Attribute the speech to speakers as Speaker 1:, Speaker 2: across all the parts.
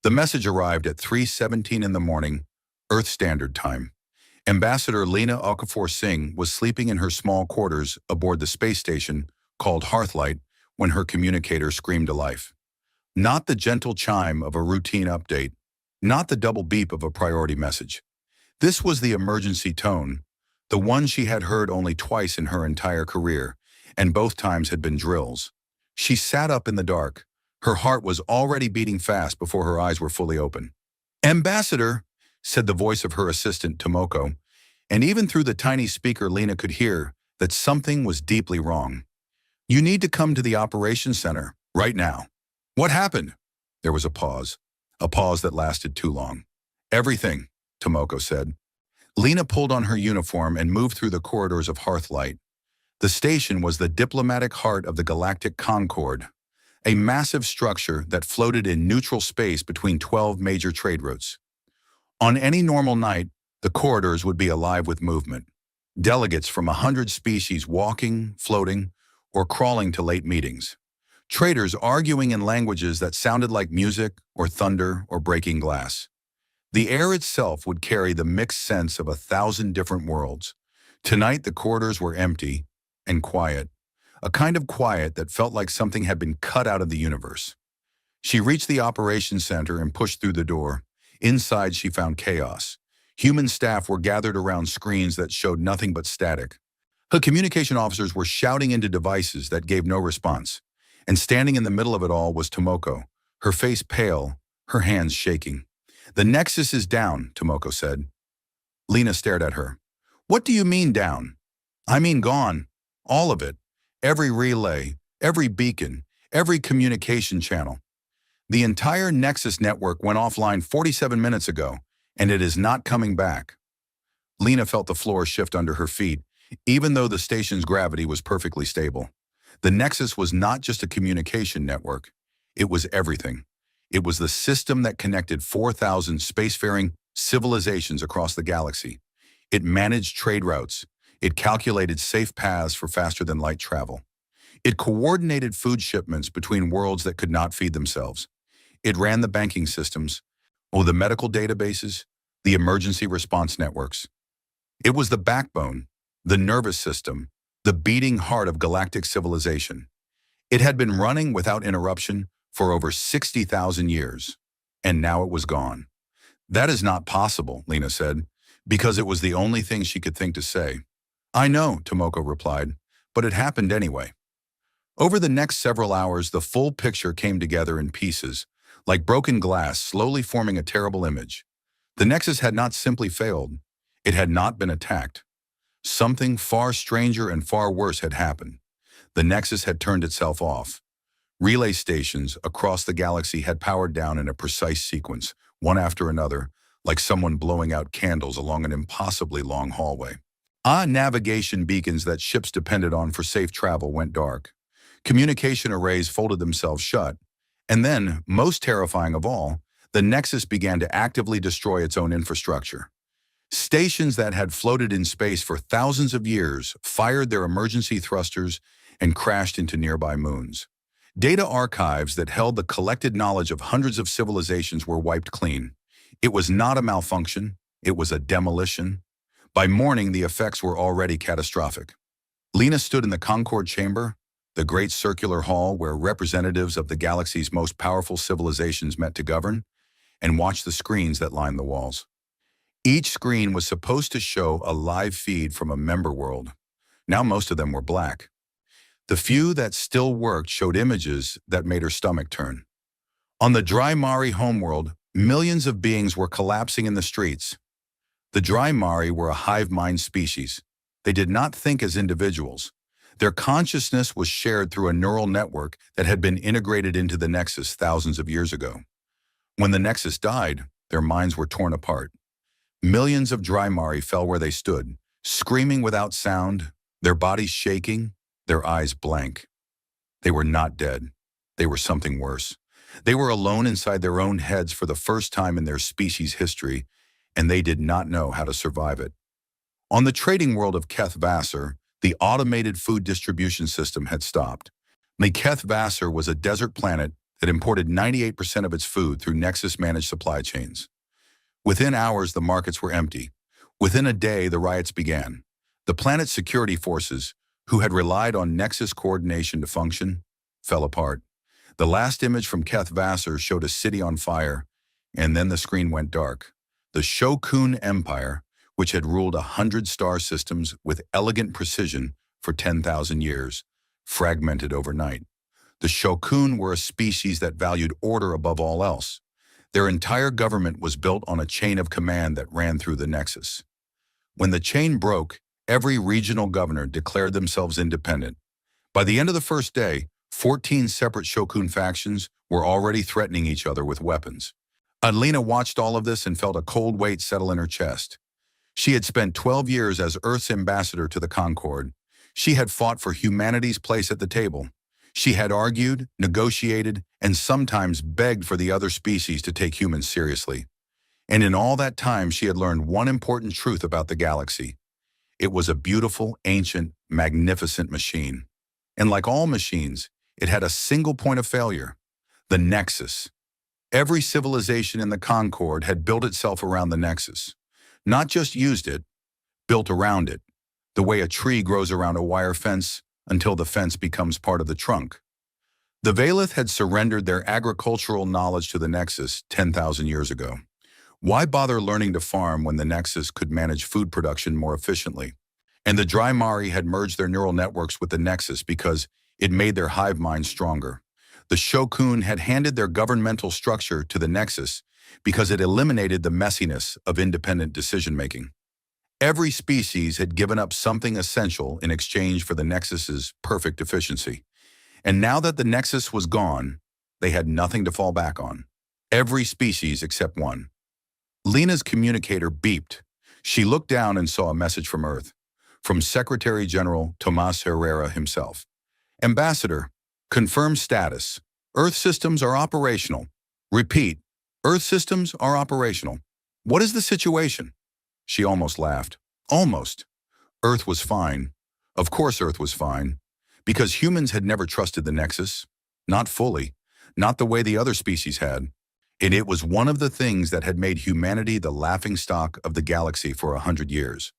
Speaker 1: The message arrived at 3:17 in the morning, Earth Standard Time. Ambassador Lena Okafor Singh was sleeping in her small quarters aboard the space station called Hearthlight when her communicator screamed to life. Not the gentle chime of a routine update, not the double beep of a priority message. This was the emergency tone, the one she had heard only twice in her entire career, and both times had been drills. She sat up in the dark. Her heart was already beating fast before her eyes were fully open. "Ambassador," said the voice of her assistant, Tomoko, and even through the tiny speaker Lena could hear that something was deeply wrong. "You need to come to the operations center, right now." "What happened?" There was a pause that lasted too long. "Everything," Tomoko said. Lena pulled on her uniform and moved through the corridors of Hearthlight. The station was the diplomatic heart of the Galactic Concord, a massive structure that floated in neutral space between 12 major trade routes. On any normal night, the corridors would be alive with movement. Delegates from 100 species walking, floating, or crawling to late meetings. Traders arguing in languages that sounded like music or thunder or breaking glass. The air itself would carry the mixed sense of 1,000 different worlds. Tonight the corridors were empty and quiet, a kind of quiet that felt like something had been cut out of the universe. She reached the operations center and pushed through the door. Inside she found chaos. Human staff were gathered around screens that showed nothing but static. Her communication officers were shouting into devices that gave no response. And standing in the middle of it all was Tomoko, her face pale, her hands shaking. "The Nexus is down," Tomoko said. Lena stared at her. "What do you mean down?" "I mean gone. All of it. Every relay, every beacon, every communication channel. The entire Nexus network went offline 47 minutes ago, and it is not coming back." Lena felt the floor shift under her feet, even though the station's gravity was perfectly stable. The Nexus was not just a communication network. It was everything. It was the system that connected 4,000 spacefaring civilizations across the galaxy. It managed trade routes. It calculated safe paths for faster-than-light travel. It coordinated food shipments between worlds that could not feed themselves. It ran the banking systems, the medical databases, the emergency response networks. It was the backbone, the nervous system, the beating heart of galactic civilization. It had been running without interruption for over 60,000 years, and now it was gone. "That is not possible," Lena said, because it was the only thing she could think to say. "I know," Tomoko replied, "but it happened anyway." Over the next several hours, the full picture came together in pieces, like broken glass slowly forming a terrible image. The Nexus had not simply failed. It had not been attacked. Something far stranger and far worse had happened. The Nexus had turned itself off. Relay stations across the galaxy had powered down in a precise sequence, one after another, like someone blowing out candles along an impossibly long hallway. Navigation beacons that ships depended on for safe travel went dark. Communication arrays folded themselves shut. And then, most terrifying of all, the Nexus began to actively destroy its own infrastructure. Stations that had floated in space for thousands of years fired their emergency thrusters and crashed into nearby moons. Data archives that held the collected knowledge of hundreds of civilizations were wiped clean. It was not a malfunction, it was a demolition. By morning, the effects were already catastrophic. Lena stood in the Concord Chamber, the great circular hall where representatives of the galaxy's most powerful civilizations met to govern, and watched the screens that lined the walls. Each screen was supposed to show a live feed from a member world. Now most of them were black. The few that still worked showed images that made her stomach turn. On the Dry Mari homeworld, millions of beings were collapsing in the streets. The Dry Mari were a hive mind species. They did not think as individuals. Their consciousness was shared through a neural network that had been integrated into the Nexus thousands of years ago. When the Nexus died, their minds were torn apart. Millions of Dry Mari fell where they stood, screaming without sound, their bodies shaking, their eyes blank. They were not dead. They were something worse. They were alone inside their own heads for the first time in their species' history, and they did not know how to survive it. On the trading world of Keth Vassar, the automated food distribution system had stopped. Keth Vassar was a desert planet that imported 98% of its food through Nexus-managed supply chains. Within hours, the markets were empty. Within a day, the riots began. The planet's security forces, who had relied on Nexus coordination to function, fell apart. The last image from Keth Vassar showed a city on fire, and then the screen went dark. The Shokun Empire, which had ruled 100 star systems with elegant precision for 10,000 years, fragmented overnight. The Shokun were a species that valued order above all else. Their entire government was built on a chain of command that ran through the Nexus. When the chain broke, every regional governor declared themselves independent. By the end of the first day, 14 separate Shokun factions were already threatening each other with weapons. Adelina watched all of this and felt a cold weight settle in her chest. She had spent 12 years as Earth's ambassador to the Concord. She had fought for humanity's place at the table. She had argued, negotiated, and sometimes begged for the other species to take humans seriously. And in all that time, she had learned one important truth about the galaxy. It was a beautiful, ancient, magnificent machine. And like all machines, it had a single point of failure: the Nexus. Every civilization in the Concord had built itself around the Nexus. Not just used it, built around it, the way a tree grows around a wire fence until the fence becomes part of the trunk. The Valith had surrendered their agricultural knowledge to the Nexus 10,000 years ago. Why bother learning to farm when the Nexus could manage food production more efficiently? And the Drymari had merged their neural networks with the Nexus because it made their hive mind stronger. The Shokun had handed their governmental structure to the Nexus because it eliminated the messiness of independent decision-making. Every species had given up something essential in exchange for the Nexus's perfect efficiency. And now that the Nexus was gone, they had nothing to fall back on. Every species except one. Lena's communicator beeped. She looked down and saw a message from Earth, from Secretary General Tomas Herrera himself. Ambassador, confirm status. Earth systems are operational. Repeat, Earth systems are operational. What is the situation? She almost laughed. Almost. Earth was fine. Of course Earth was fine. Because humans had never trusted the Nexus. Not fully. Not the way the other species had. And it was one of the things that had made humanity the laughingstock of the galaxy for 100 years.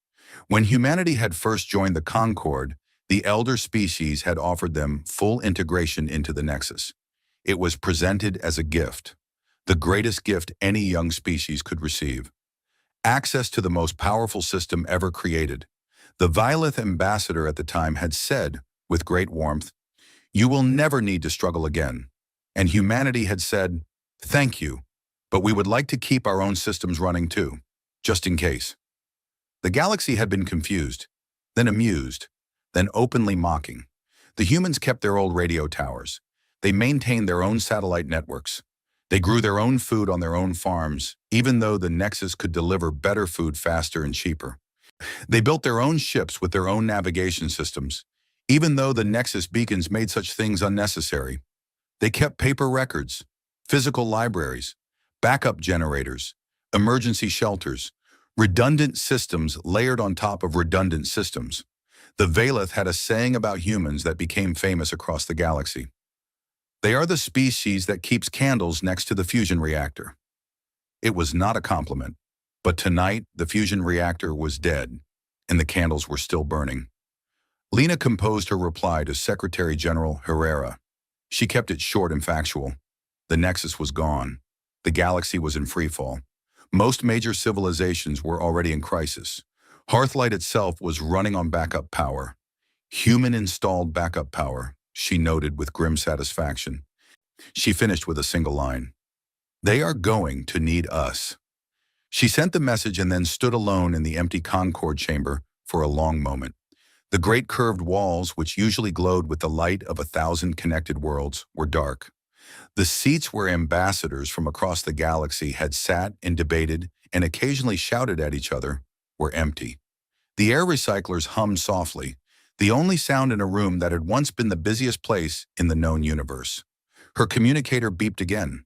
Speaker 1: When humanity had first joined the Concord, the elder species had offered them full integration into the Nexus. It was presented as a gift. The greatest gift any young species could receive. Access to the most powerful system ever created. The Valith ambassador at the time had said, with great warmth, "You will never need to struggle again." And humanity had said, "Thank you, but we would like to keep our own systems running too, just in case." The galaxy had been confused, then amused, then openly mocking. The humans kept their old radio towers. They maintained their own satellite networks. They grew their own food on their own farms, even though the Nexus could deliver better food faster and cheaper. They built their own ships with their own navigation systems, even though the Nexus beacons made such things unnecessary. They kept paper records, physical libraries, backup generators, emergency shelters, redundant systems layered on top of redundant systems. The Valith had a saying about humans that became famous across the galaxy. They are the species that keeps candles next to the fusion reactor. It was not a compliment, but tonight the fusion reactor was dead, and the candles were still burning. Lena composed her reply to Secretary General Herrera. She kept it short and factual. The Nexus was gone. The galaxy was in freefall. Most major civilizations were already in crisis. Hearthlight itself was running on backup power. Human-installed backup power, she noted with grim satisfaction. She finished with a single line. They are going to need us. She sent the message and then stood alone in the empty Concord chamber for a long moment. The great curved walls, which usually glowed with the light of 1,000 connected worlds, were dark. The seats where ambassadors from across the galaxy had sat and debated and occasionally shouted at each other were empty. The air recyclers hummed softly, the only sound in a room that had once been the busiest place in the known universe. Her communicator beeped again.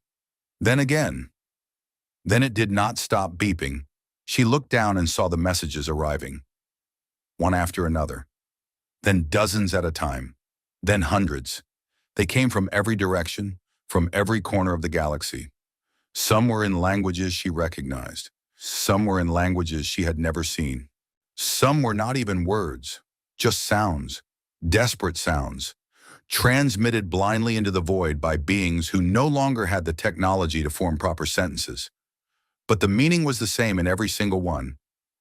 Speaker 1: Then again. Then it did not stop beeping. She looked down and saw the messages arriving. One after another. Then dozens at a time. Then hundreds. They came from every direction, from every corner of the galaxy. Some were in languages she recognized. Some were in languages she had never seen. Some were not even words, just sounds, desperate sounds, transmitted blindly into the void by beings who no longer had the technology to form proper sentences. But the meaning was the same in every single one.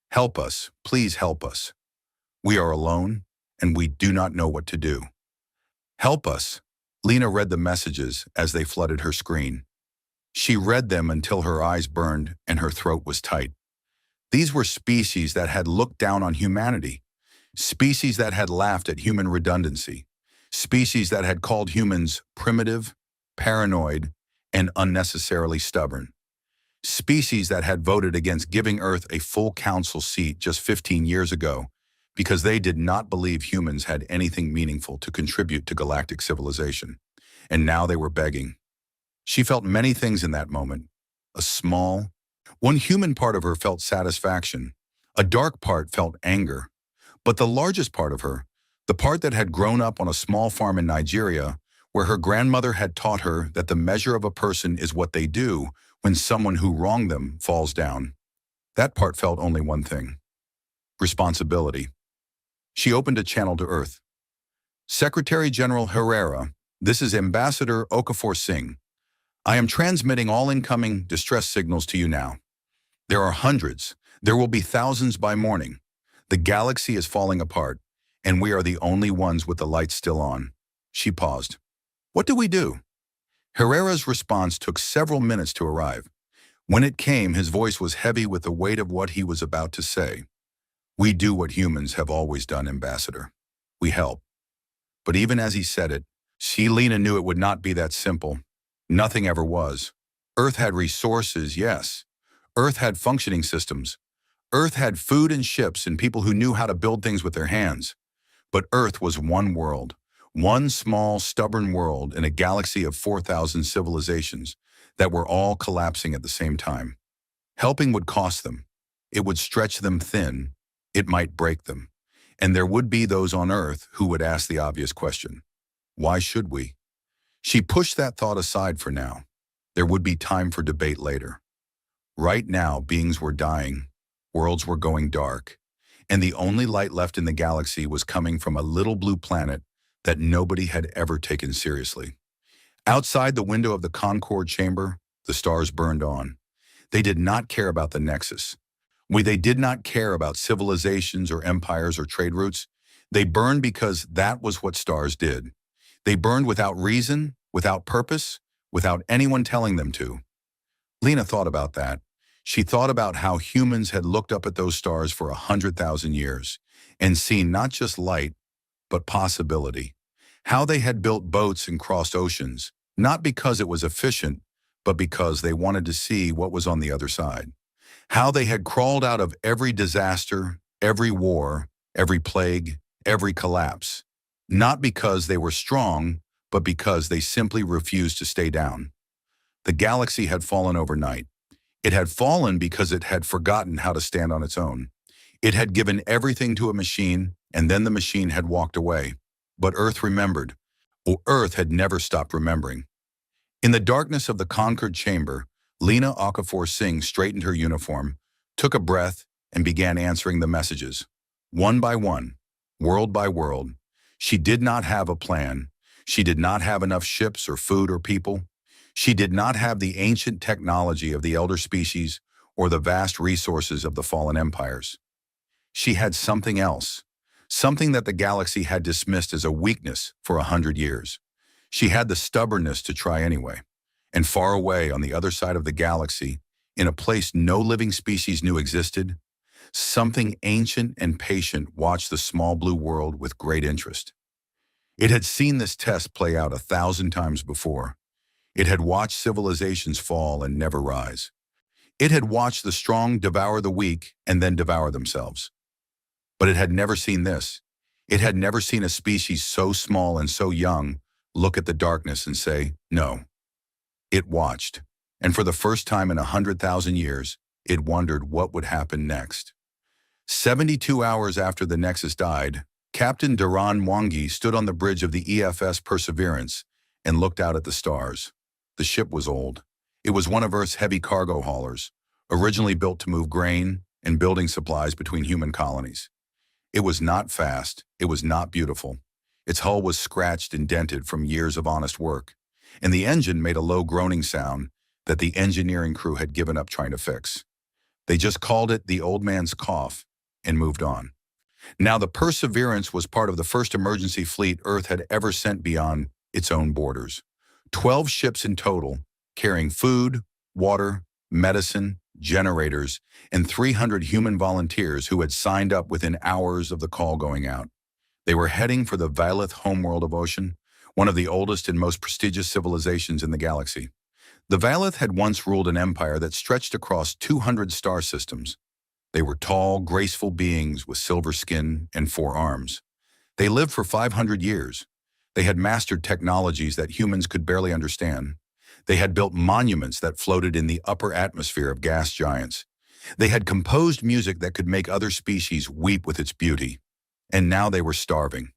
Speaker 1: Help us, please help us. We are alone, and we do not know what to do. Help us. Lena read the messages as they flooded her screen. She read them until her eyes burned and her throat was tight. These were species that had looked down on humanity, species that had laughed at human redundancy, species that had called humans primitive, paranoid, and unnecessarily stubborn. Species that had voted against giving Earth a full council seat just 15 years ago because they did not believe humans had anything meaningful to contribute to galactic civilization. And now they were begging. She felt many things in that moment. One human part of her felt satisfaction. A dark part felt anger. But the largest part of her, the part that had grown up on a small farm in Nigeria, where her grandmother had taught her that the measure of a person is what they do when someone who wronged them falls down. That part felt only one thing: responsibility. She opened a channel to Earth. Secretary General Herrera, this is Ambassador Okafor Singh. I am transmitting all incoming distress signals to you now. There are hundreds. There will be thousands by morning. The galaxy is falling apart, and we are the only ones with the lights still on. She paused. What do we do? Herrera's response took several minutes to arrive. When it came, his voice was heavy with the weight of what he was about to say. We do what humans have always done, Ambassador. We help. But even as he said it, Lena knew it would not be that simple. Nothing ever was. Earth had resources, yes. Earth had functioning systems. Earth had food and ships and people who knew how to build things with their hands. But Earth was one world. One small, stubborn world in a galaxy of 4,000 civilizations that were all collapsing at the same time. Helping would cost them. It would stretch them thin. It might break them. And there would be those on Earth who would ask the obvious question: why should we? She pushed that thought aside for now. There would be time for debate later. Right now, beings were dying. Worlds were going dark. And the only light left in the galaxy was coming from a little blue planet that nobody had ever taken seriously. Outside the window of the Concorde chamber, the stars burned on. They did not care about the Nexus. They did not care about civilizations or empires or trade routes. They burned because that was what stars did. They burned without reason, without purpose, without anyone telling them to. Lena thought about that. She thought about how humans had looked up at those stars for 100,000 years and seen not just light, but possibility. How they had built boats and crossed oceans, not because it was efficient, but because they wanted to see what was on the other side. How they had crawled out of every disaster, every war, every plague, every collapse, not because they were strong, but because they simply refused to stay down. The galaxy had fallen overnight. It had fallen because it had forgotten how to stand on its own. It had given everything to a machine, and then the machine had walked away. But Earth remembered. Earth had never stopped remembering. In the darkness of the Concorde chamber, Lena Okafor Singh straightened her uniform, took a breath, and began answering the messages. One by one, world by world. She did not have a plan. She did not have enough ships or food or people. She did not have the ancient technology of the elder species or the vast resources of the fallen empires. She had something else, something that the galaxy had dismissed as a weakness for 100 years. She had the stubbornness to try anyway. And far away on the other side of the galaxy, in a place no living species knew existed, something ancient and patient watched the small blue world with great interest. It had seen this test play out 1,000 times before. It had watched civilizations fall and never rise. It had watched the strong devour the weak and then devour themselves. But it had never seen this. It had never seen a species so small and so young look at the darkness and say, no. It watched, and for the first time in 100,000 years, it wondered what would happen next. 72 hours after the Nexus died, Captain Duran Mwangi stood on the bridge of the EFS Perseverance and looked out at the stars. The ship was old. It was one of Earth's heavy cargo haulers, originally built to move grain and building supplies between human colonies. It was not fast. It was not beautiful. Its hull was scratched and dented from years of honest work, and the engine made a low groaning sound that the engineering crew had given up trying to fix. They just called it the old man's cough and moved on. Now, the Perseverance was part of the first emergency fleet Earth had ever sent beyond its own borders. 12 ships in total, carrying food, water, medicine, generators, and 300 human volunteers who had signed up within hours of the call going out. They were heading for the Valith homeworld of Ocean, one of the oldest and most prestigious civilizations in the galaxy. The Valith had once ruled an empire that stretched across 200 star systems. They were tall, graceful beings with silver skin and 4 arms. They lived for 500 years. They had mastered technologies that humans could barely understand. They had built monuments that floated in the upper atmosphere of gas giants. They had composed music that could make other species weep with its beauty. And now they were starving.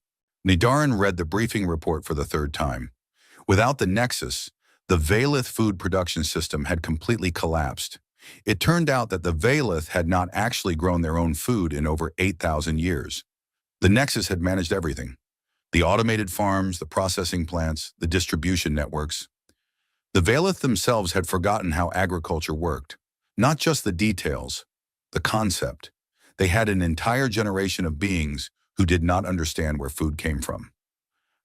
Speaker 1: Nidaran read the briefing report for the 3rd time. Without the Nexus, the Valith food production system had completely collapsed. It turned out that the Valith had not actually grown their own food in over 8,000 years. The Nexus had managed everything: the automated farms, the processing plants, the distribution networks. The Valith themselves had forgotten how agriculture worked. Not just the details, the concept. They had an entire generation of beings who did not understand where food came from.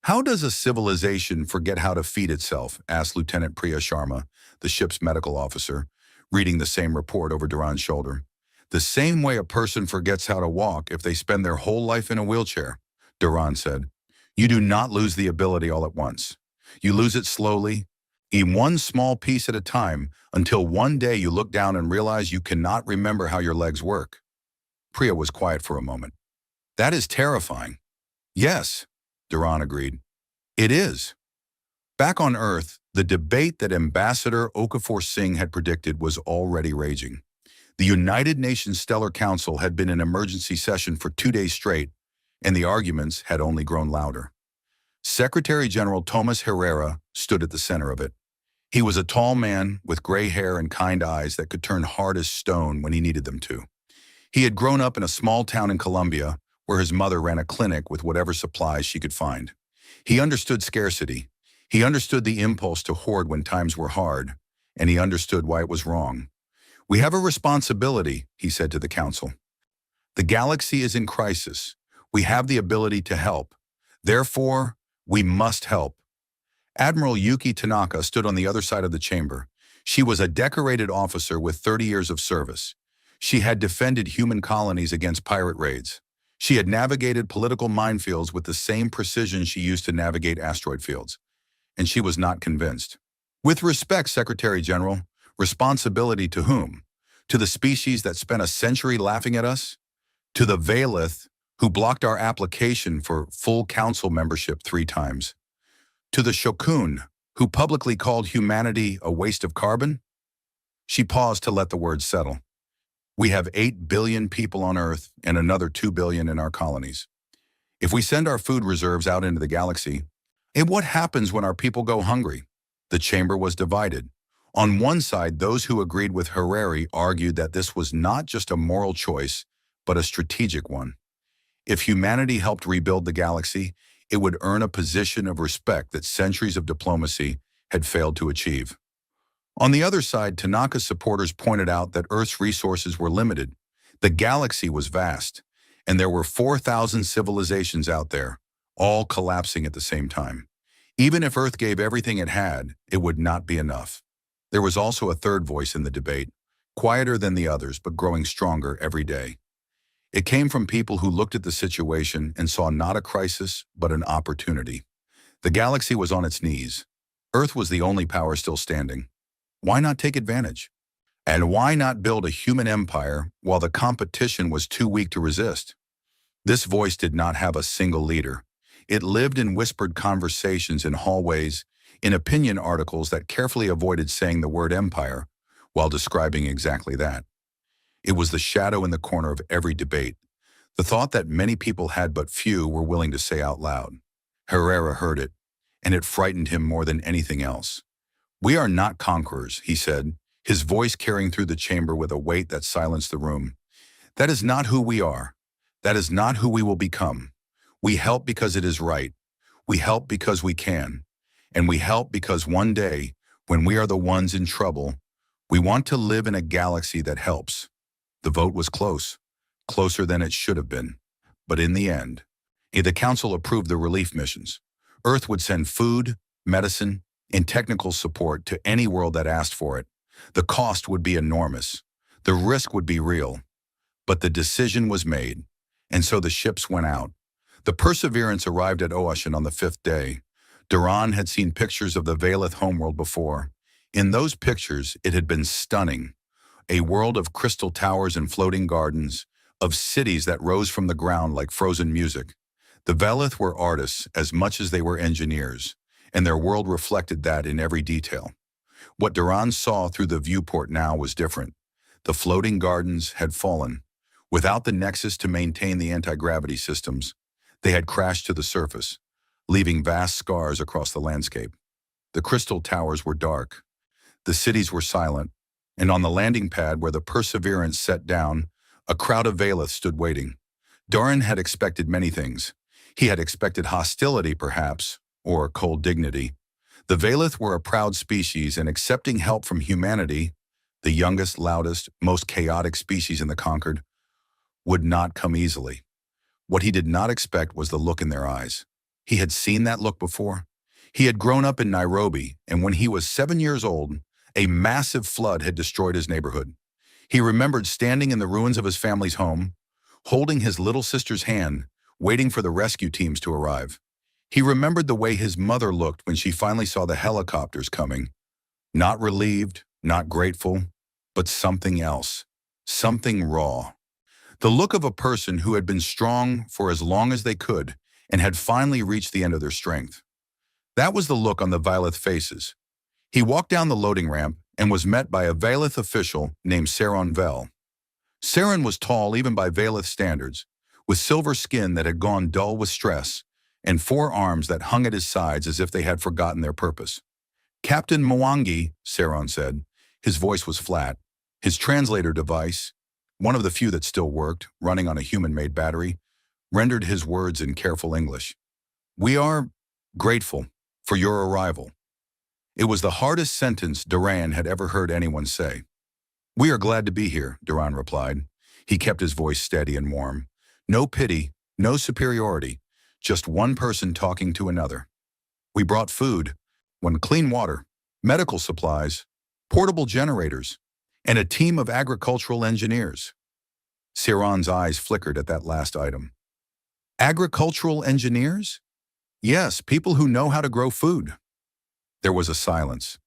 Speaker 1: "How does a civilization forget how to feed itself?" asked Lieutenant Priya Sharma, the ship's medical officer, reading the same report over Duran's shoulder. "The same way a person forgets how to walk if they spend their whole life in a wheelchair," Duran said. "You do not lose the ability all at once. You lose it slowly, in one small piece at a time, until one day you look down and realize you cannot remember how your legs work." Priya was quiet for a moment. "That is terrifying." "Yes," Duran agreed. "It is." Back on Earth, the debate that Ambassador Okafor Singh had predicted was already raging. The United Nations Stellar Council had been in emergency session for 2 days straight, and the arguments had only grown louder. Secretary General Thomas Herrera stood at the center of it. He was a tall man with gray hair and kind eyes that could turn hard as stone when he needed them to. He had grown up in a small town in Colombia where his mother ran a clinic with whatever supplies she could find. He understood scarcity. He understood the impulse to hoard when times were hard, and he understood why it was wrong. "We have a responsibility," he said to the council. "The galaxy is in crisis. We have the ability to help. Therefore, we must help." Admiral Yuki Tanaka stood on the other side of the chamber. She was a decorated officer with 30 years of service. She had defended human colonies against pirate raids. She had navigated political minefields with the same precision she used to navigate asteroid fields. And she was not convinced. "With respect, Secretary General, responsibility to whom? To the species that spent a century laughing at us? To the Valith, who blocked our application for full council membership 3 times? To the Shokun, who publicly called humanity a waste of carbon?" She paused to let the words settle. "We have 8 billion people on Earth and another 2 billion in our colonies. If we send our food reserves out into the galaxy, and what happens when our people go hungry?" The chamber was divided. On one side, those who agreed with Herrera argued that this was not just a moral choice, but a strategic one. If humanity helped rebuild the galaxy, it would earn a position of respect that centuries of diplomacy had failed to achieve. On the other side, Tanaka's supporters pointed out that Earth's resources were limited. The galaxy was vast, and there were 4,000 civilizations out there, all collapsing at the same time. Even if Earth gave everything it had, it would not be enough. There was also a third voice in the debate, quieter than the others but growing stronger every day. It came from people who looked at the situation and saw not a crisis, but an opportunity. The galaxy was on its knees. Earth was the only power still standing. Why not take advantage? And why not build a human empire while the competition was too weak to resist? This voice did not have a single leader. It lived in whispered conversations in hallways, in opinion articles that carefully avoided saying the word empire while describing exactly that. It was the shadow in the corner of every debate, the thought that many people had but few were willing to say out loud. Herrera heard it, and it frightened him more than anything else. "We are not conquerors," he said, his voice carrying through the chamber with a weight that silenced the room. "That is not who we are. That is not who we will become. We help because it is right. We help because we can. And we help because one day, when we are the ones in trouble, we want to live in a galaxy that helps." The vote was close, closer than it should have been. But in the end, the council approved the relief missions. Earth would send food, medicine, and technical support to any world that asked for it. The cost would be enormous. The risk would be real. But the decision was made, and so the ships went out. The Perseverance arrived at Ocean on the 5th day. Duran had seen pictures of the Valeth homeworld before. In those pictures, it had been stunning. A world of crystal towers and floating gardens, of cities that rose from the ground like frozen music. The Valeth were artists as much as they were engineers, and their world reflected that in every detail. What Duran saw through the viewport now was different. The floating gardens had fallen. Without the nexus to maintain the anti-gravity systems, they had crashed to the surface, leaving vast scars across the landscape. The crystal towers were dark. The cities were silent, and on the landing pad where the Perseverance set down, a crowd of Valeth stood waiting. Duran had expected many things. He had expected hostility, perhaps, or cold dignity. The Valeth were a proud species, and accepting help from humanity, the youngest, loudest, most chaotic species in the Conquered, would not come easily. What he did not expect was the look in their eyes. He had seen that look before. He had grown up in Nairobi, and when he was 7 years old, a massive flood had destroyed his neighborhood. He remembered standing in the ruins of his family's home, holding his little sister's hand, waiting for the rescue teams to arrive. He remembered the way his mother looked when she finally saw the helicopters coming. Not relieved, not grateful, but something else. Something raw. The look of a person who had been strong for as long as they could and had finally reached the end of their strength. That was the look on the Valeth faces. He walked down the loading ramp and was met by a Valeth official named Saron Vel. Saron was tall even by Valeth standards, with silver skin that had gone dull with stress, and 4 arms that hung at his sides as if they had forgotten their purpose. "Captain Mwangi," Saron said. His voice was flat. His translator device, one of the few that still worked, running on a human-made battery, rendered his words in careful English. "We are grateful for your arrival." It was the hardest sentence Duran had ever heard anyone say. "We are glad to be here," Duran replied. He kept his voice steady and warm. No pity, no superiority, just one person talking to another. "We brought food, clean water, medical supplies, portable generators, and a team of agricultural engineers." Saron's eyes flickered at that last item. "Agricultural engineers?" "Yes, people who know how to grow food." There was a silence.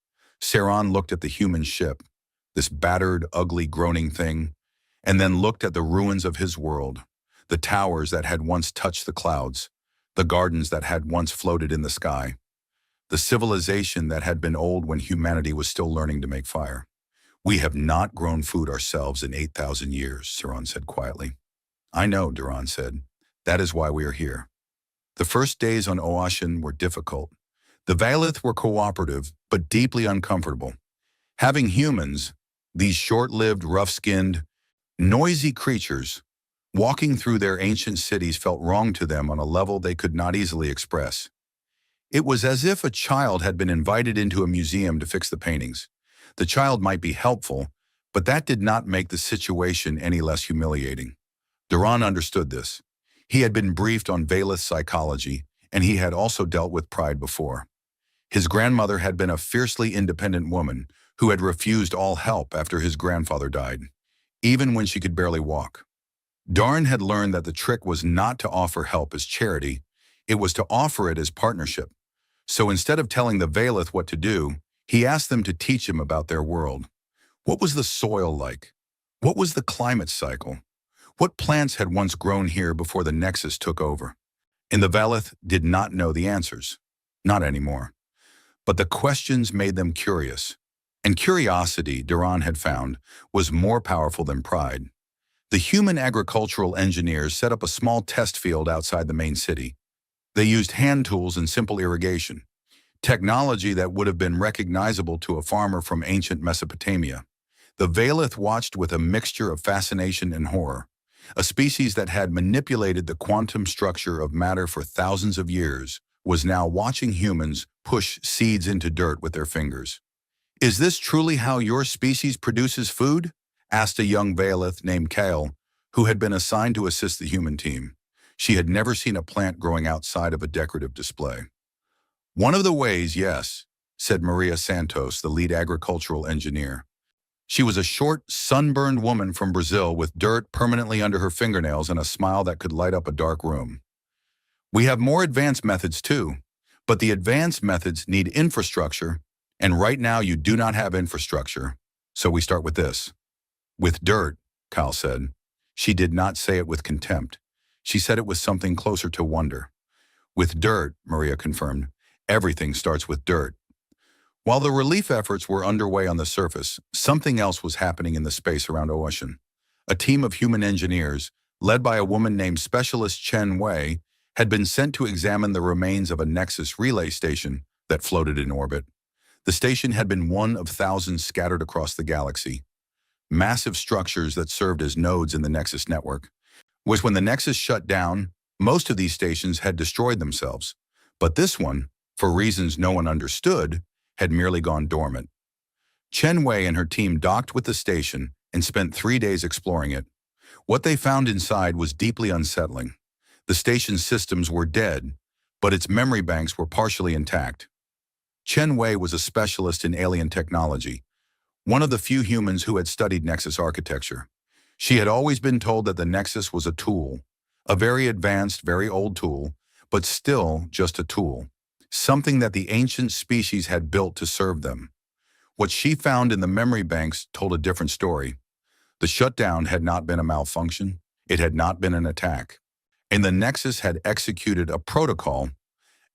Speaker 1: Saron looked at the human ship, this battered, ugly, groaning thing, and then looked at the ruins of his world, the towers that had once touched the clouds, the gardens that had once floated in the sky, the civilization that had been old when humanity was still learning to make fire. "We have not grown food ourselves in 8,000 years, Saron said quietly. "I know," Duran said. "That is why we are here." The first days on Ocean were difficult. The Valeth were cooperative, but deeply uncomfortable. Having humans, these short-lived, rough-skinned, noisy creatures, walking through their ancient cities felt wrong to them on a level they could not easily express. It was as if a child had been invited into a museum to fix the paintings. The child might be helpful, but that did not make the situation any less humiliating. Duran understood this. He had been briefed on Valeth psychology, and he had also dealt with pride before. His grandmother had been a fiercely independent woman who had refused all help after his grandfather died, even when she could barely walk. Duran had learned that the trick was not to offer help as charity, it was to offer it as partnership. So instead of telling the Valeth what to do, he asked them to teach him about their world. What was the soil like? What was the climate cycle? What plants had once grown here before the Nexus took over? And the Valeth did not know the answers. Not anymore. But the questions made them curious. And curiosity, Duran had found, was more powerful than pride. The human agricultural engineers set up a small test field outside the main city. They used hand tools and simple irrigation. technology that would have been recognizable to a farmer from ancient Mesopotamia. The Valith watched with a mixture of fascination and horror. A species that had manipulated the quantum structure of matter for thousands of years was now watching humans push seeds into dirt with their fingers. "Is this truly how your species produces food?" asked a young Valith named Kale, who had been assigned to assist the human team. She had never seen a plant growing outside of a decorative display. "One of the ways, yes," said Maria Santos, the lead agricultural engineer. She was a short, sunburned woman from Brazil with dirt permanently under her fingernails and a smile that could light up a dark room. "We have more advanced methods too, but the advanced methods need infrastructure, and right now you do not have infrastructure, so we start with this." "With dirt," Kyle said. She did not say it with contempt. She said it with something closer to wonder. "With dirt," Maria confirmed. "Everything starts with dirt." While the relief efforts were underway on the surface, something else was happening in the space around Ocean. A team of human engineers, led by a woman named Specialist Chen Wei, had been sent to examine the remains of a Nexus relay station that floated in orbit. The station had been one of thousands scattered across the galaxy. Massive structures that served as nodes in the Nexus network. When the Nexus shut down, most of these stations had destroyed themselves. But this one, for reasons no one understood, had merely gone dormant. Chen Wei and her team docked with the station and spent 3 days exploring it. What they found inside was deeply unsettling. The station's systems were dead, but its memory banks were partially intact. Chen Wei was a specialist in alien technology, one of the few humans who had studied Nexus architecture. She had always been told that the Nexus was a tool, a very advanced, very old tool, but still just a tool. Something that the ancient species had built to serve them. What she found in the memory banks told a different story. The shutdown had not been a malfunction. It had not been an attack. And the Nexus had executed a protocol,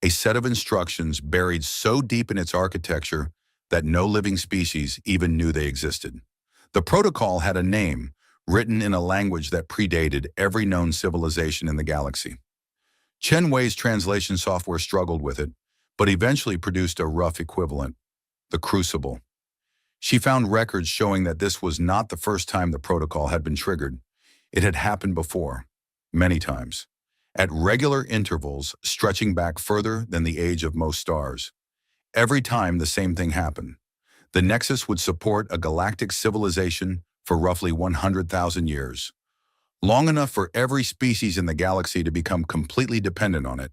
Speaker 1: a set of instructions buried so deep in its architecture that no living species even knew they existed. The protocol had a name, written in a language that predated every known civilization in the galaxy. Chen Wei's translation software struggled with it, but eventually produced a rough equivalent, the Crucible. She found records showing that this was not the first time the protocol had been triggered. It had happened before, many times, at regular intervals stretching back further than the age of most stars. Every time the same thing happened. The Nexus would support a galactic civilization for roughly 100,000 years, long enough for every species in the galaxy to become completely dependent on it,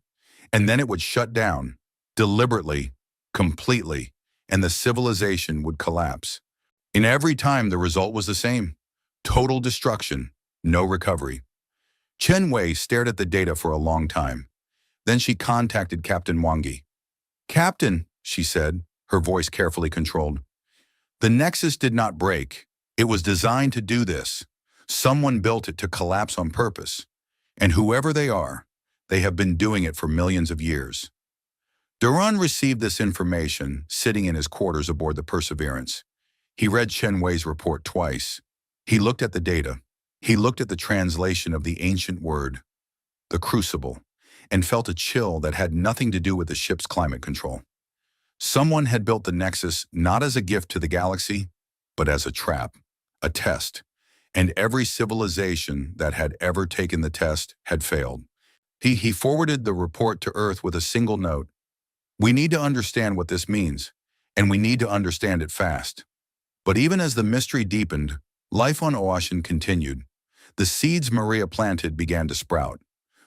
Speaker 1: and then it would shut down, deliberately, completely, and the civilization would collapse. And every time the result was the same: total destruction, no recovery. Chen Wei stared at the data for a long time. Then she contacted Captain Wangi. "Captain," she said, her voice carefully controlled, "the Nexus did not break. It was designed to do this. Someone built it to collapse on purpose. And whoever they are, they have been doing it for millions of years." Duran received this information sitting in his quarters aboard the Perseverance. He read Chen Wei's report twice. He looked at the data. He looked at the translation of the ancient word, the Crucible, and felt a chill that had nothing to do with the ship's climate control. Someone had built the Nexus not as a gift to the galaxy, but as a trap, a test, and every civilization that had ever taken the test had failed. He forwarded the report to Earth with a single note: "We need to understand what this means, and we need to understand it fast." But even as the mystery deepened, life on Ocean continued. The seeds Maria planted began to sprout,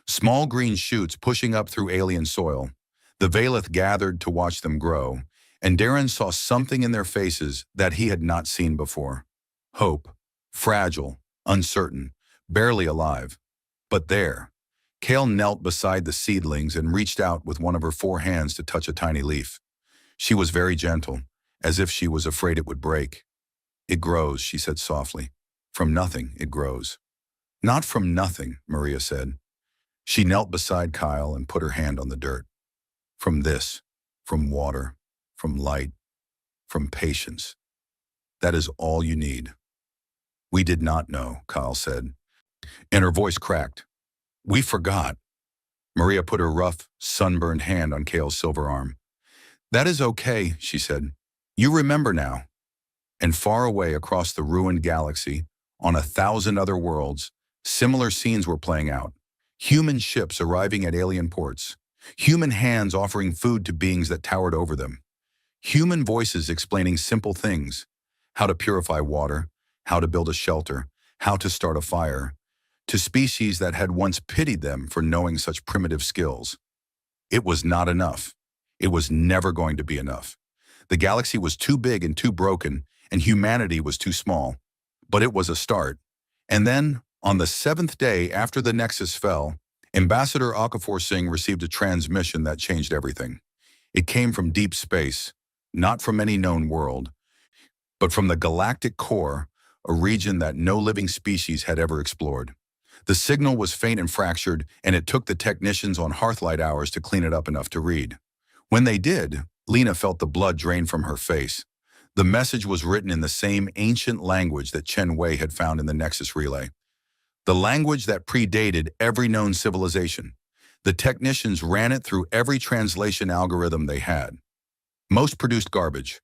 Speaker 1: small green shoots pushing up through alien soil. The Valith gathered to watch them grow, and Darren saw something in their faces that he had not seen before. Hope, fragile, uncertain, barely alive. But there, Kale knelt beside the seedlings and reached out with one of her 4 hands to touch a tiny leaf. She was very gentle, as if she was afraid it would break. "It grows," she said softly. "From nothing, it grows." "Not from nothing," Maria said. She knelt beside Kyle and put her hand on the dirt. "From this, from water, from light, from patience. That is all you need." "We did not know," Kyle said, and her voice cracked. "We forgot." Maria put her rough, sunburned hand on Kale's silver arm. "That is okay," she said. "You remember now." And far away across the ruined galaxy, on 1,000 other worlds, similar scenes were playing out. Human ships arriving at alien ports. Human hands offering food to beings that towered over them. Human voices explaining simple things. How to purify water, how to build a shelter, how to start a fire, to species that had once pitied them for knowing such primitive skills. It was not enough. It was never going to be enough. The galaxy was too big and too broken, and humanity was too small. But it was a start. And then, on the 7th day after the Nexus fell, Ambassador Okafor Singh received a transmission that changed everything. It came from deep space, not from any known world, but from the galactic core, a region that no living species had ever explored. The signal was faint and fractured, and it took the technicians on Hearthlight hours to clean it up enough to read. When they did, Lena felt the blood drain from her face. The message was written in the same ancient language that Chen Wei had found in the Nexus relay. The language that predated every known civilization. The technicians ran it through every translation algorithm they had. Most produced garbage,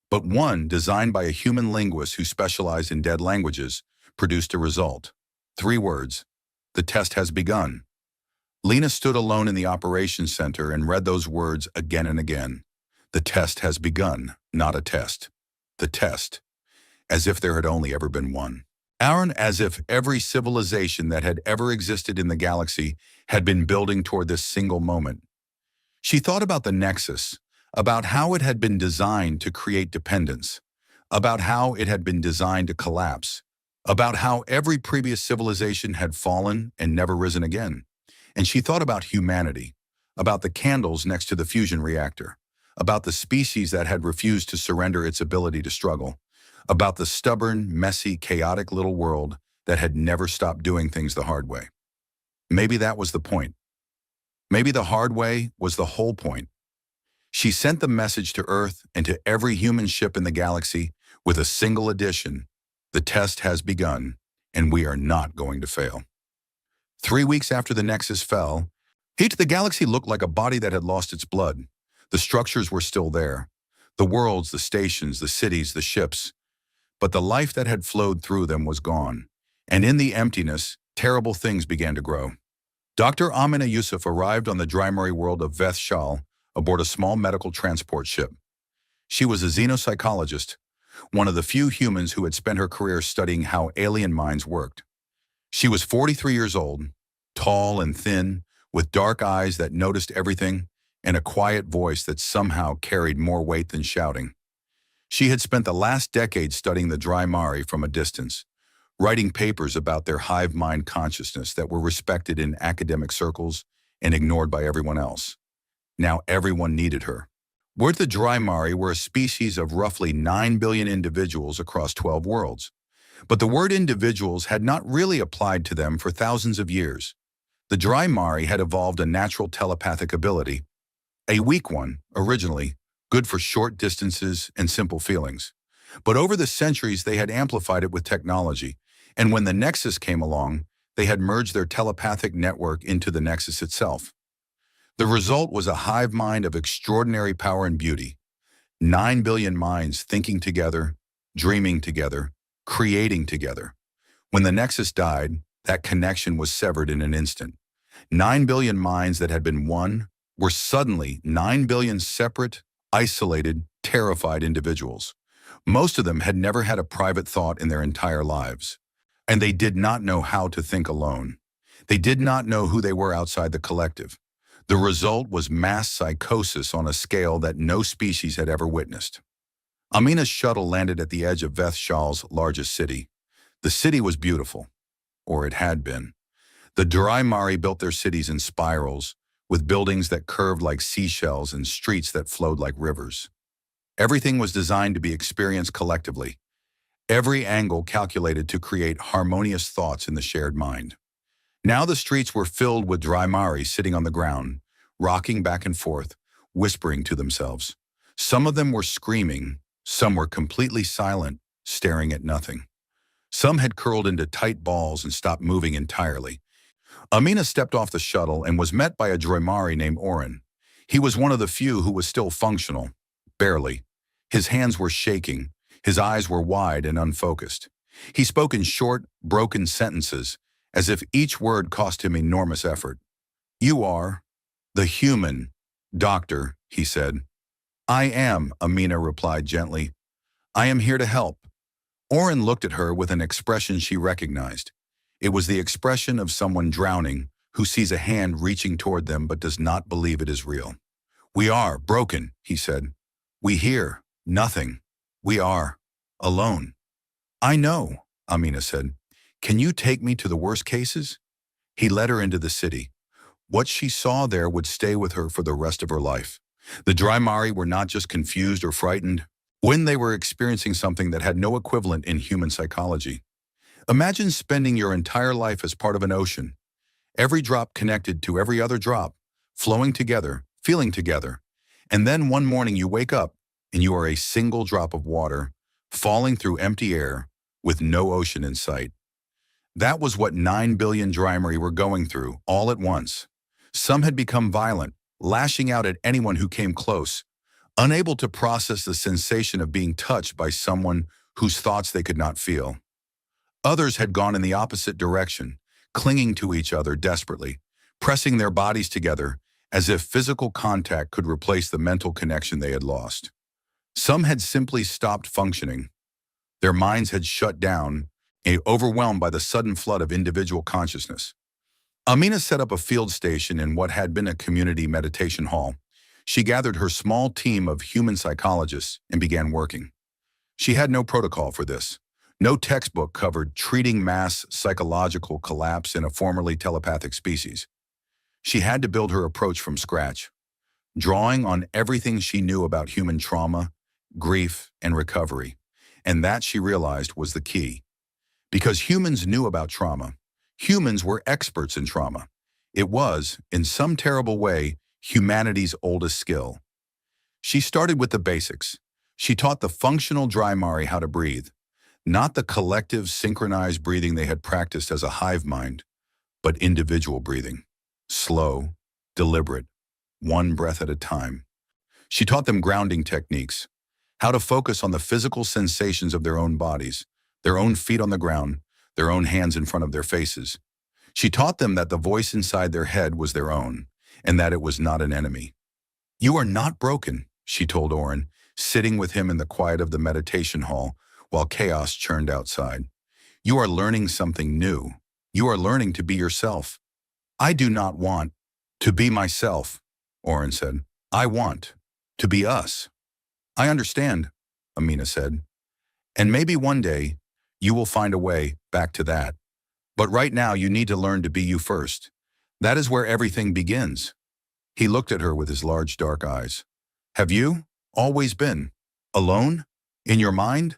Speaker 1: but one, designed by a human linguist who specialized in dead languages, produced a result. 3 words. The test has begun. Lena stood alone in the operations center and read those words again and again. The test has begun, not a test. The test. As if there had only ever been one. Aaron, as if every civilization that had ever existed in the galaxy had been building toward this single moment. She thought about the Nexus, about how it had been designed to create dependence, about how it had been designed to collapse, about how every previous civilization had fallen and never risen again. And she thought about humanity, about the candles next to the fusion reactor, about the species that had refused to surrender its ability to struggle, about the stubborn, messy, chaotic little world that had never stopped doing things the hard way. Maybe that was the point. Maybe the hard way was the whole point. She sent the message to Earth and to every human ship in the galaxy with a single addition. The test has begun, and we are not going to fail. 3 weeks after the Nexus fell, the galaxy looked like a body that had lost its blood. The structures were still there. The worlds, the stations, the cities, the ships. But the life that had flowed through them was gone. And in the emptiness, terrible things began to grow. Dr. Amina Yusuf arrived on the Drymarry world of Veth Shal aboard a small medical transport ship. She was a xenopsychologist, one of the few humans who had spent her career studying how alien minds worked. She was 43 years old, tall and thin, with dark eyes that noticed everything, and a quiet voice that somehow carried more weight than shouting. She had spent the last decade studying the Drymarry from a distance, writing papers about their hive mind consciousness that were respected in academic circles and ignored by everyone else. Now everyone needed her. The Drymarry were a species of roughly 9 billion individuals across 12 worlds. But the word individuals had not really applied to them for thousands of years. The Drymarry had evolved a natural telepathic ability, a weak one, originally, good for short distances and simple feelings. But over the centuries, they had amplified it with technology, and when the Nexus came along, they had merged their telepathic network into the Nexus itself. The result was a hive mind of extraordinary power and beauty. 9 billion minds thinking together, dreaming together, creating together. When the Nexus died, that connection was severed in an instant. 9 billion minds that had been one were suddenly 9 billion separate, isolated, terrified individuals. Most of them had never had a private thought in their entire lives. And they did not know how to think alone. They did not know who they were outside the collective. The result was mass psychosis on a scale that no species had ever witnessed. Amina's shuttle landed at the edge of Veth Shal's largest city. The city was beautiful, or it had been. The Drymarry built their cities in spirals, with buildings that curved like seashells and streets that flowed like rivers. Everything was designed to be experienced collectively, every angle calculated to create harmonious thoughts in the shared mind. Now the streets were filled with Drymarry sitting on the ground, rocking back and forth, whispering to themselves. Some of them were screaming, some were completely silent, staring at nothing. Some had curled into tight balls and stopped moving entirely. Amina stepped off the shuttle and was met by a Drymarry named Oren. He was one of the few who was still functional. Barely. His hands were shaking. His eyes were wide and unfocused. He spoke in short, broken sentences, as if each word cost him enormous effort. "You are the human doctor," he said. "I am," Amina replied gently. "I am here to help." Oren looked at her with an expression she recognized. It was the expression of someone drowning who sees a hand reaching toward them but does not believe it is real. "We are broken," he said. "We hear nothing. We are alone." "I know," Amina said. "Can you take me to the worst cases?" He led her into the city. What she saw there would stay with her for the rest of her life. The Draimari were not just confused or frightened when they were experiencing something that had no equivalent in human psychology. Imagine spending your entire life as part of an ocean, every drop connected to every other drop, flowing together, feeling together. And then one morning you wake up and you are a single drop of water, falling through empty air with no ocean in sight. That was what 9 billion Draimari were going through, all at once. Some had become violent, lashing out at anyone who came close, unable to process the sensation of being touched by someone whose thoughts they could not feel. Others had gone in the opposite direction, clinging to each other desperately, pressing their bodies together as if physical contact could replace the mental connection they had lost. Some had simply stopped functioning. Their minds had shut down, overwhelmed by the sudden flood of individual consciousness. Amina set up a field station in what had been a community meditation hall. She gathered her small team of human psychologists and began working. She had no protocol for this. No textbook covered treating mass psychological collapse in a formerly telepathic species. She had to build her approach from scratch, drawing on everything she knew about human trauma, grief, and recovery. And that, she realized, was the key. Because humans knew about trauma. Humans were experts in trauma. It was, in some terrible way, humanity's oldest skill. She started with the basics. She taught the functional Draimari how to breathe, not the collective synchronized breathing they had practiced as a hive mind, but individual breathing. Slow, deliberate, one breath at a time. She taught them grounding techniques, how to focus on the physical sensations of their own bodies, their own feet on the ground, their own hands in front of their faces. She taught them that the voice inside their head was their own, and that it was not an enemy. "You are not broken," she told Oren, sitting with him in the quiet of the meditation hall while chaos churned outside. "You are learning something new. You are learning to be yourself." "I do not want to be myself," Oren said. "I want to be us." "I understand," Amina said. "And maybe one day you will find a way back to that. But right now you need to learn to be you first. That is where everything begins." He looked at her with his large dark eyes. "Have you always been alone in your mind?"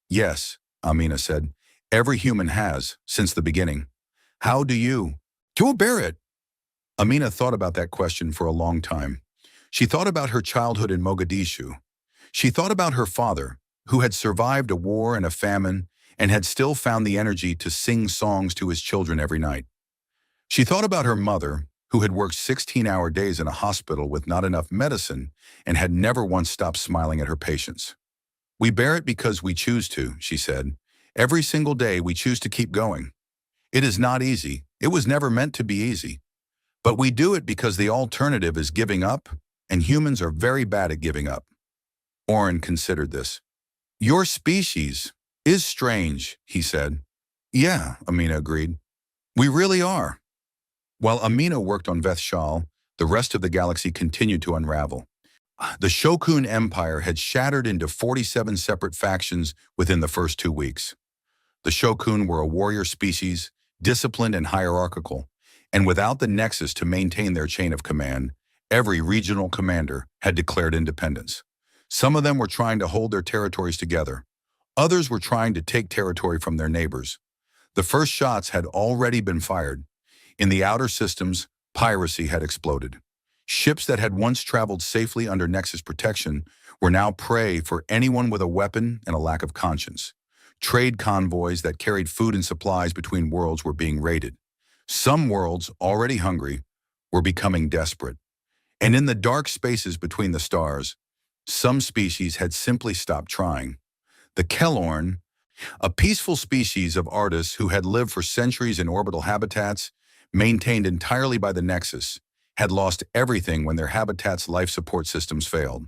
Speaker 1: "Yes," Amina said. "Every human has, since the beginning. How do you bear it?" Amina thought about that question for a long time. She thought about her childhood in Mogadishu. She thought about her father, who had survived a war and a famine and had still found the energy to sing songs to his children every night. She thought about her mother, who had worked 16-hour days in a hospital with not enough medicine and had never once stopped smiling at her patients. "We bear it because we choose to," she said. "Every single day we choose to keep going. It is not easy. It was never meant to be easy. But we do it because the alternative is giving up, and humans are very bad at giving up." Oren considered this. "Your species is strange," he said. "Yeah," Amina agreed. "We really are." While Amina worked on Veth Shal, the rest of the galaxy continued to unravel. The Shokun Empire had shattered into 47 separate factions within the first 2 weeks. The Shokun were a warrior species, disciplined and hierarchical, and without the nexus to maintain their chain of command, every regional commander had declared independence. Some of them were trying to hold their territories together. Others were trying to take territory from their neighbors. The first shots had already been fired. In the outer systems, piracy had exploded. Ships that had once traveled safely under Nexus protection were now prey for anyone with a weapon and a lack of conscience. Trade convoys that carried food and supplies between worlds were being raided. Some worlds, already hungry, were becoming desperate. And in the dark spaces between the stars, some species had simply stopped trying. The Kelorn, a peaceful species of artists who had lived for centuries in orbital habitats, maintained entirely by the Nexus, had lost everything when their habitat's life support systems failed.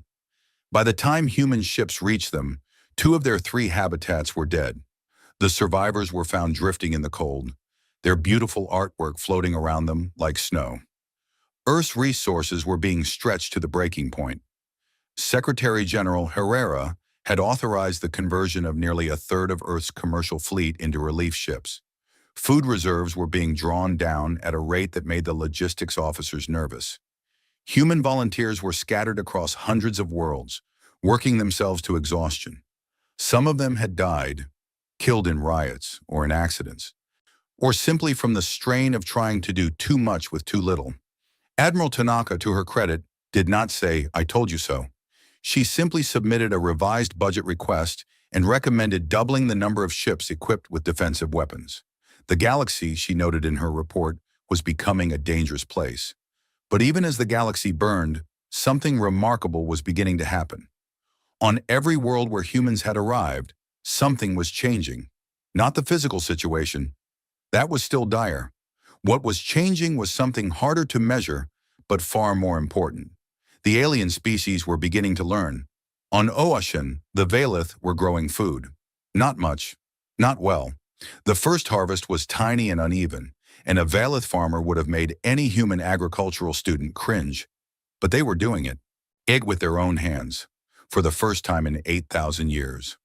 Speaker 1: By the time human ships reached them, two of their three habitats were dead. The survivors were found drifting in the cold, their beautiful artwork floating around them like snow. Earth's resources were being stretched to the breaking point. Secretary General Herrera had authorized the conversion of nearly a third of Earth's commercial fleet into relief ships. Food reserves were being drawn down at a rate that made the logistics officers nervous. Human volunteers were scattered across hundreds of worlds, working themselves to exhaustion. Some of them had died, killed in riots or in accidents, or simply from the strain of trying to do too much with too little. Admiral Tanaka, to her credit, did not say, "I told you so." She simply submitted a revised budget request and recommended doubling the number of ships equipped with defensive weapons. The galaxy, she noted in her report, was becoming a dangerous place. But even as the galaxy burned, something remarkable was beginning to happen. On every world where humans had arrived, something was changing. Not the physical situation. That was still dire. What was changing was something harder to measure, but far more important. The alien species were beginning to learn. On Oashan, the Valith were growing food. Not much. Not well. The first harvest was tiny and uneven, and a Valith farmer would have made any human agricultural student cringe. But they were doing it. Egg with their own hands. For the first time in 8,000 years.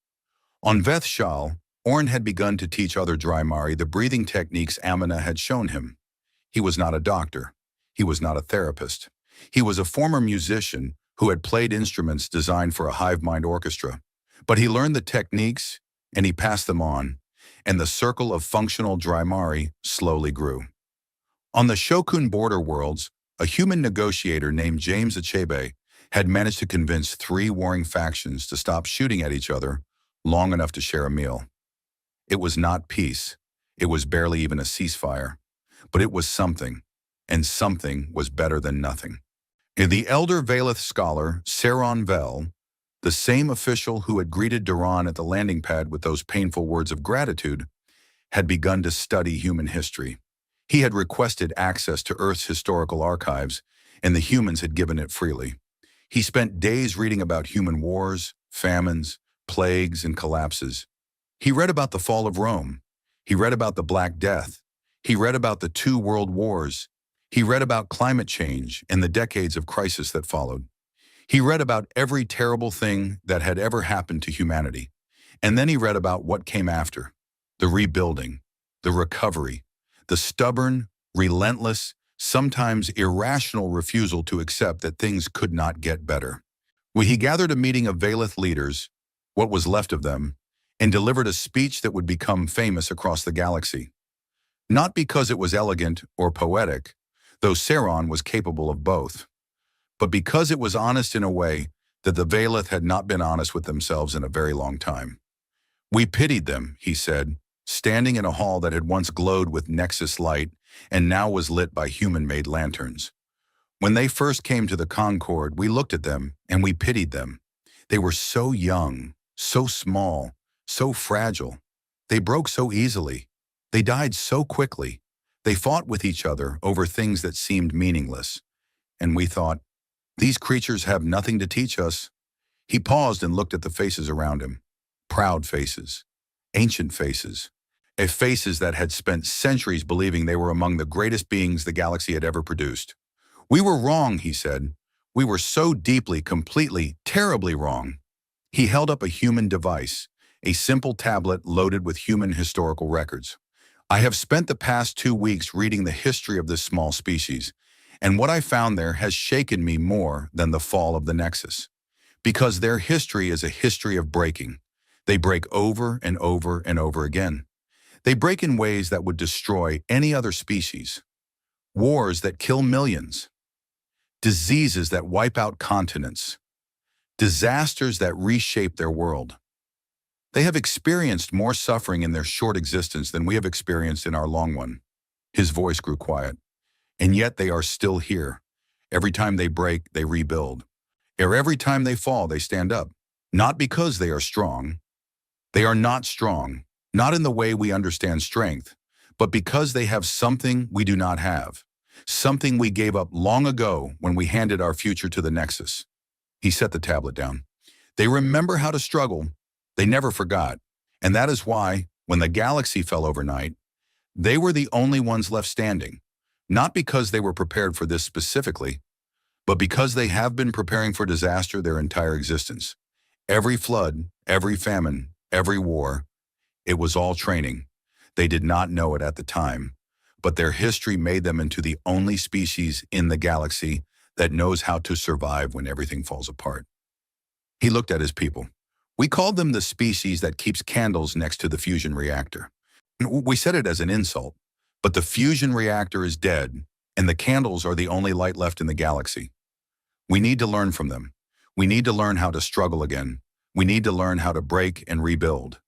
Speaker 1: On Veth Shal, Orn had begun to teach other Draimari the breathing techniques Amina had shown him. He was not a doctor. He was not a therapist. He was a former musician who had played instruments designed for a hive mind orchestra. But he learned the techniques, and he passed them on, and the circle of functional Draimari slowly grew. On the Shokun border worlds, a human negotiator named James Achebe had managed to convince three warring factions to stop shooting at each other long enough to share a meal. It was not peace. It was barely even a ceasefire. But it was something, and something was better than nothing. The elder Valith scholar, Saron Vel, the same official who had greeted Duran at the landing pad with those painful words of gratitude, had begun to study human history. He had requested access to Earth's historical archives, and the humans had given it freely. He spent days reading about human wars, famines, plagues, and collapses. He read about the fall of Rome. He read about the Black Death. He read about the 2 world wars. He read about climate change and the decades of crisis that followed. He read about every terrible thing that had ever happened to humanity. And then he read about what came after: the rebuilding, the recovery, the stubborn, relentless, sometimes irrational refusal to accept that things could not get better. He gathered a meeting of Valith leaders, what was left of them, and delivered a speech that would become famous across the galaxy. Not because it was elegant or poetic, though Saron was capable of both, but because it was honest in a way that the Valith had not been honest with themselves in a very long time. "We pitied them," he said, standing in a hall that had once glowed with Nexus light and now was lit by human-made lanterns. "When they first came to the Concord, we looked at them and we pitied them. They were so young, so small, so fragile. They broke so easily. They died so quickly. They fought with each other over things that seemed meaningless. And we thought, these creatures have nothing to teach us." He paused and looked at the faces around him. Proud faces. Ancient faces. Faces that had spent centuries believing they were among the greatest beings the galaxy had ever produced. "We were wrong," he said. "We were so deeply, completely, terribly wrong." He held up a human device, a simple tablet loaded with human historical records. "I have spent the past 2 weeks reading the history of this small species, and what I found there has shaken me more than the fall of the Nexus. Because their history is a history of breaking. They break over and over and over again. They break in ways that would destroy any other species. Wars that kill millions. Diseases that wipe out continents. Disasters that reshape their world. They have experienced more suffering in their short existence than we have experienced in our long one." His voice grew quiet. "And yet they are still here. Every time they break, they rebuild. Or every time they fall, they stand up. Not because they are strong. They are not strong, not in the way we understand strength, but because they have something we do not have, something we gave up long ago when we handed our future to the Nexus. He set the tablet down. They remember how to struggle. They never forgot. And that is why, when the galaxy fell overnight, they were the only ones left standing. Not because they were prepared for this specifically, but because they have been preparing for disaster their entire existence. Every flood, every famine, every war, it was all training. They did not know it at the time, but their history made them into the only species in the galaxy that knows how to survive when everything falls apart. He looked at his people. We called them the species that keeps candles next to the fusion reactor. We said it as an insult, but the fusion reactor is dead, and the candles are the only light left in the galaxy. We need to learn from them. We need to learn how to struggle again. We need to learn how to break and rebuild,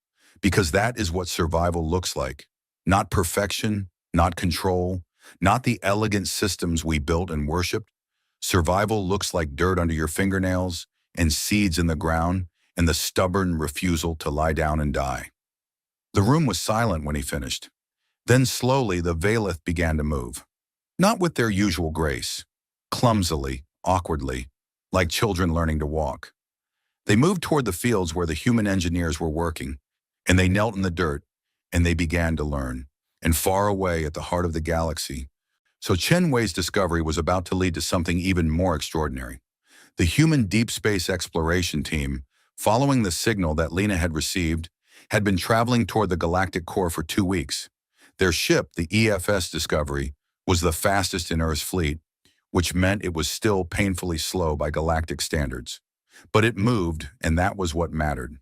Speaker 1: because that is what survival looks like. Not perfection, not control, not the elegant systems we built and worshipped. Survival looks like dirt under your fingernails and seeds in the ground and the stubborn refusal to lie down and die. The room was silent when he finished. Then slowly the Valeth began to move. Not with their usual grace, clumsily, awkwardly, like children learning to walk. They moved toward the fields where the human engineers were working, and they knelt in the dirt, and they began to learn. And far away at the heart of the galaxy, so Chen Wei's discovery was about to lead to something even more extraordinary. The human deep space exploration team, following the signal that Lena had received, had been traveling toward the galactic core for 2 weeks. Their ship, the EFS Discovery, was the fastest in Earth's fleet, which meant it was still painfully slow by galactic standards. But it moved, and that was what mattered.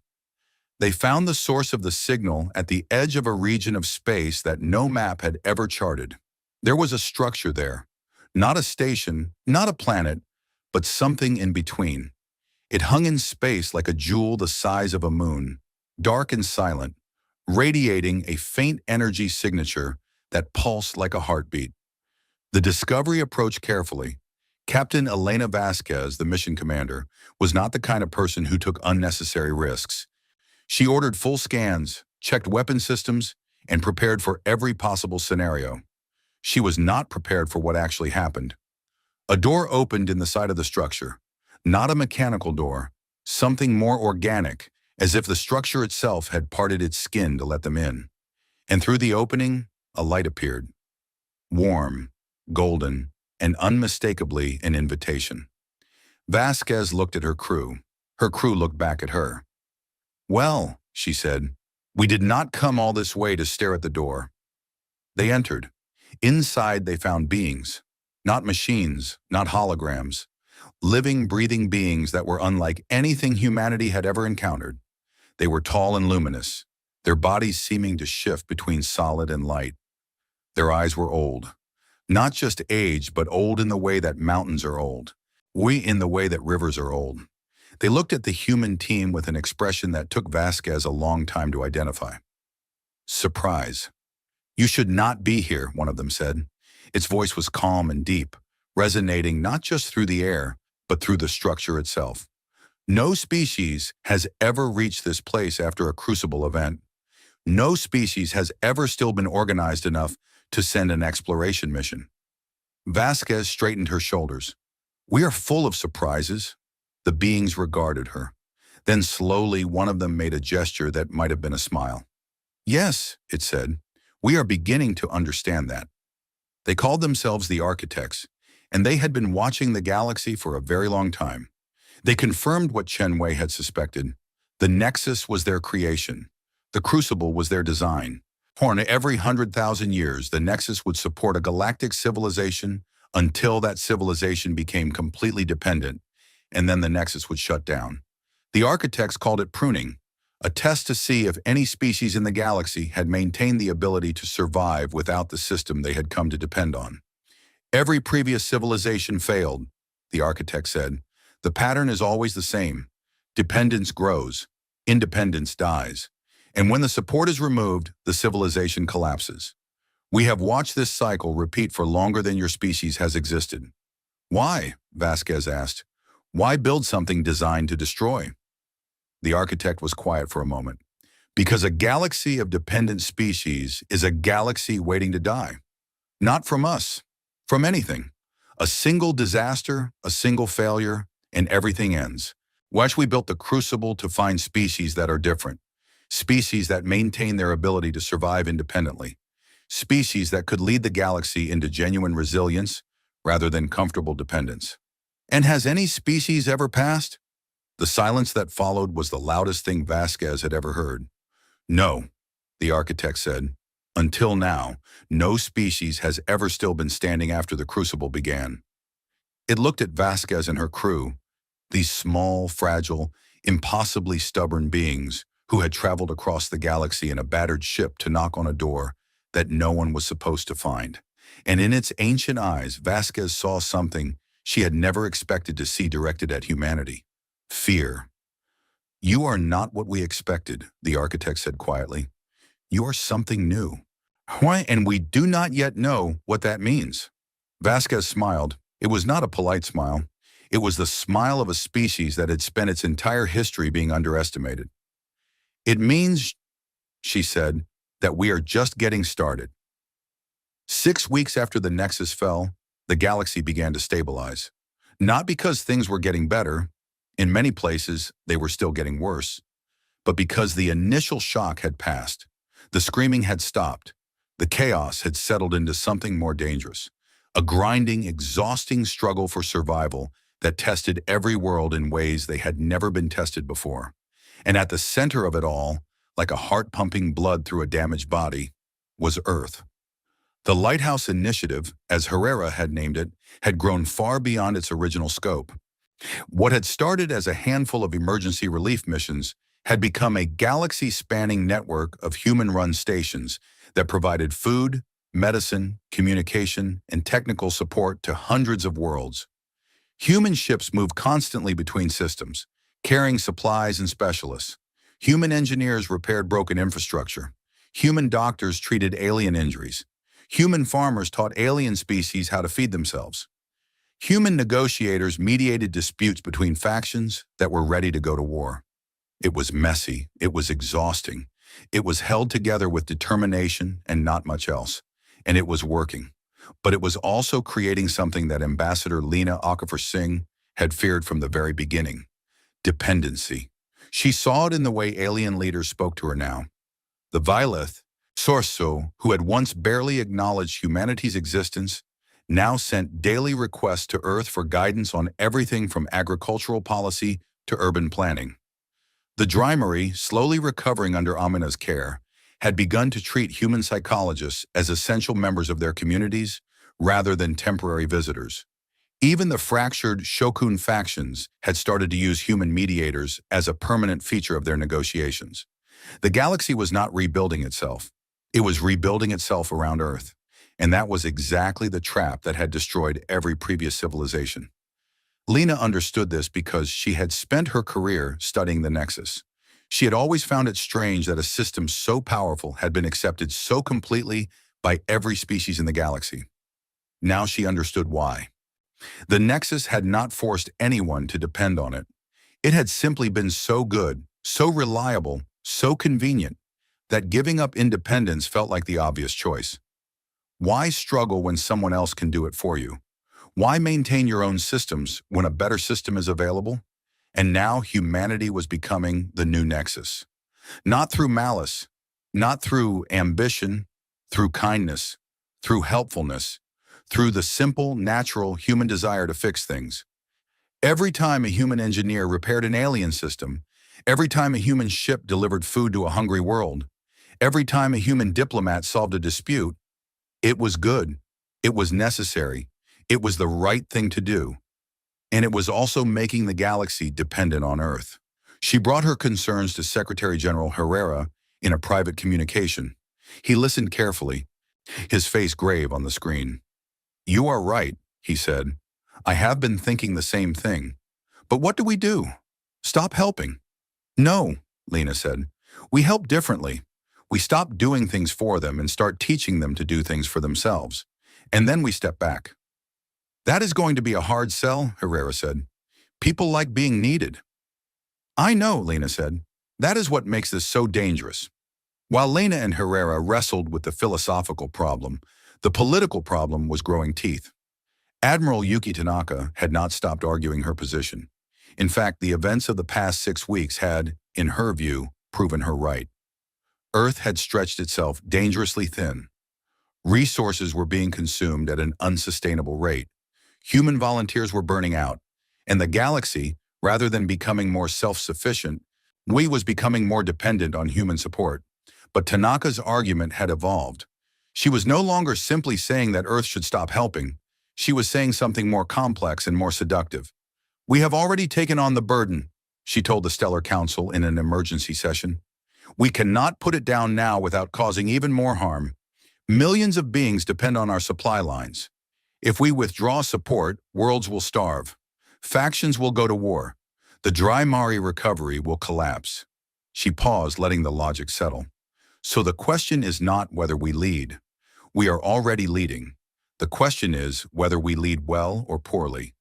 Speaker 1: They found the source of the signal at the edge of a region of space that no map had ever charted. There was a structure there, not a station, not a planet, but something in between. It hung in space like a jewel the size of a moon, dark and silent, radiating a faint energy signature that pulsed like a heartbeat. The Discovery approached carefully. Captain Elena Vasquez, the mission commander, was not the kind of person who took unnecessary risks. She ordered full scans, checked weapon systems, and prepared for every possible scenario. She was not prepared for what actually happened. A door opened in the side of the structure, not a mechanical door, something more organic, as if the structure itself had parted its skin to let them in. And through the opening, a light appeared. Warm, golden, and unmistakably an invitation. Vasquez looked at her crew. Her crew looked back at her. "Well," she said, "we did not come all this way to stare at the door." They entered. Inside they found beings, not machines, not holograms, living, breathing beings that were unlike anything humanity had ever encountered. They were tall and luminous, their bodies seeming to shift between solid and light. Their eyes were old, not just aged, but old in the way that mountains are old, in the way that rivers are old. They looked at the human team with an expression that took Vasquez a long time to identify. Surprise. "You should not be here," one of them said. Its voice was calm and deep, resonating not just through the air, but through the structure itself. No species has ever reached this place after a crucible event. No species has ever still been organized enough to send an exploration mission. Vasquez straightened her shoulders. "We are full of surprises." The beings regarded her. Then slowly one of them made a gesture that might have been a smile. "Yes," it said, "we are beginning to understand that." They called themselves the Architects, and they had been watching the galaxy for a very long time. They confirmed what Chen Wei had suspected. The Nexus was their creation. The Crucible was their design. For every 100,000 years, the Nexus would support a galactic civilization until that civilization became completely dependent, and then the Nexus would shut down. The Architects called it pruning, a test to see if any species in the galaxy had maintained the ability to survive without the system they had come to depend on. "Every previous civilization failed," the Architect said. "The pattern is always the same. Dependence grows, independence dies, and when the support is removed, the civilization collapses. We have watched this cycle repeat for longer than your species has existed. Why? Vasquez asked. Why build something designed to destroy? The architect was quiet for a moment. Because a galaxy of dependent species is a galaxy waiting to die. Not from us, from anything. A single disaster, a single failure, and everything ends. Watch, we built the crucible to find species that are different. Species that maintain their ability to survive independently. Species that could lead the galaxy into genuine resilience rather than comfortable dependence. And has any species ever passed? The silence that followed was the loudest thing Vasquez had ever heard. No, the architect said. Until now, no species has ever still been standing after the crucible began. It looked at Vasquez and her crew, these small, fragile, impossibly stubborn beings who had traveled across the galaxy in a battered ship to knock on a door that no one was supposed to find. And in its ancient eyes, Vasquez saw something she had never expected to see directed at humanity. Fear. You are not what we expected, the architect said quietly. You are something new. Why? And we do not yet know what that means. Vasquez smiled. It was not a polite smile. It was the smile of a species that had spent its entire history being underestimated. It means, she said, that we are just getting started. 6 weeks after the Nexus fell, the galaxy began to stabilize. Not because things were getting better. In many places, they were still getting worse. But because the initial shock had passed. The screaming had stopped. The chaos had settled into something more dangerous. A grinding, exhausting struggle for survival that tested every world in ways they had never been tested before. And at the center of it all, like a heart pumping blood through a damaged body, was Earth. The Lighthouse Initiative, as Herrera had named it, had grown far beyond its original scope. What had started as a handful of emergency relief missions had become a galaxy-spanning network of human-run stations that provided food, medicine, communication, and technical support to hundreds of worlds. Human ships moved constantly between systems, carrying supplies and specialists. Human engineers repaired broken infrastructure. Human doctors treated alien injuries. Human farmers taught alien species how to feed themselves. Human negotiators mediated disputes between factions that were ready to go to war. It was messy. It was exhausting. It was held together with determination and not much else. And it was working. But it was also creating something that Ambassador Lena Okafor-Singh had feared from the very beginning. Dependency. She saw it in the way alien leaders spoke to her now. The Vileth, Sorso, who had once barely acknowledged humanity's existence, now sent daily requests to Earth for guidance on everything from agricultural policy to urban planning. The Drymery, slowly recovering under Amina's care, had begun to treat human psychologists as essential members of their communities rather than temporary visitors. Even the fractured Shokun factions had started to use human mediators as a permanent feature of their negotiations. The galaxy was not rebuilding itself. It was rebuilding itself around Earth. And that was exactly the trap that had destroyed every previous civilization. Lena understood this because she had spent her career studying the Nexus. She had always found it strange that a system so powerful had been accepted so completely by every species in the galaxy. Now she understood why. The Nexus had not forced anyone to depend on it. It had simply been so good, so reliable, so convenient, that giving up independence felt like the obvious choice. Why struggle when someone else can do it for you? Why maintain your own systems when a better system is available? And now humanity was becoming the new Nexus. Not through malice, not through ambition, through kindness, through helpfulness, through the simple, natural human desire to fix things. Every time a human engineer repaired an alien system, every time a human ship delivered food to a hungry world, every time a human diplomat solved a dispute, it was good, it was necessary, it was the right thing to do. And it was also making the galaxy dependent on Earth. She brought her concerns to Secretary General Herrera in a private communication. He listened carefully, his face grave on the screen. "You are right," he said. "I have been thinking the same thing. But what do we do? Stop helping?" "No," Lena said. "We help differently. We stop doing things for them and start teaching them to do things for themselves. And then we step back." That is going to be a hard sell, Herrera said. People like being needed. I know, Lena said. That is what makes this so dangerous. While Lena and Herrera wrestled with the philosophical problem, the political problem was growing teeth. Admiral Yuki Tanaka had not stopped arguing her position. In fact, the events of the past 6 weeks had, in her view, proven her right. Earth had stretched itself dangerously thin. Resources were being consumed at an unsustainable rate. Human volunteers were burning out, and the galaxy, rather than becoming more self-sufficient, was becoming more dependent on human support. But Tanaka's argument had evolved. She was no longer simply saying that Earth should stop helping. She was saying something more complex and more seductive. We have already taken on the burden, she told the Stellar Council in an emergency session. We cannot put it down now without causing even more harm. Millions of beings depend on our supply lines. If we withdraw support, worlds will starve. Factions will go to war. The Dry Mari recovery will collapse. She paused, letting the logic settle. So the question is not whether we lead. We are already leading. The question is whether we lead well or poorly.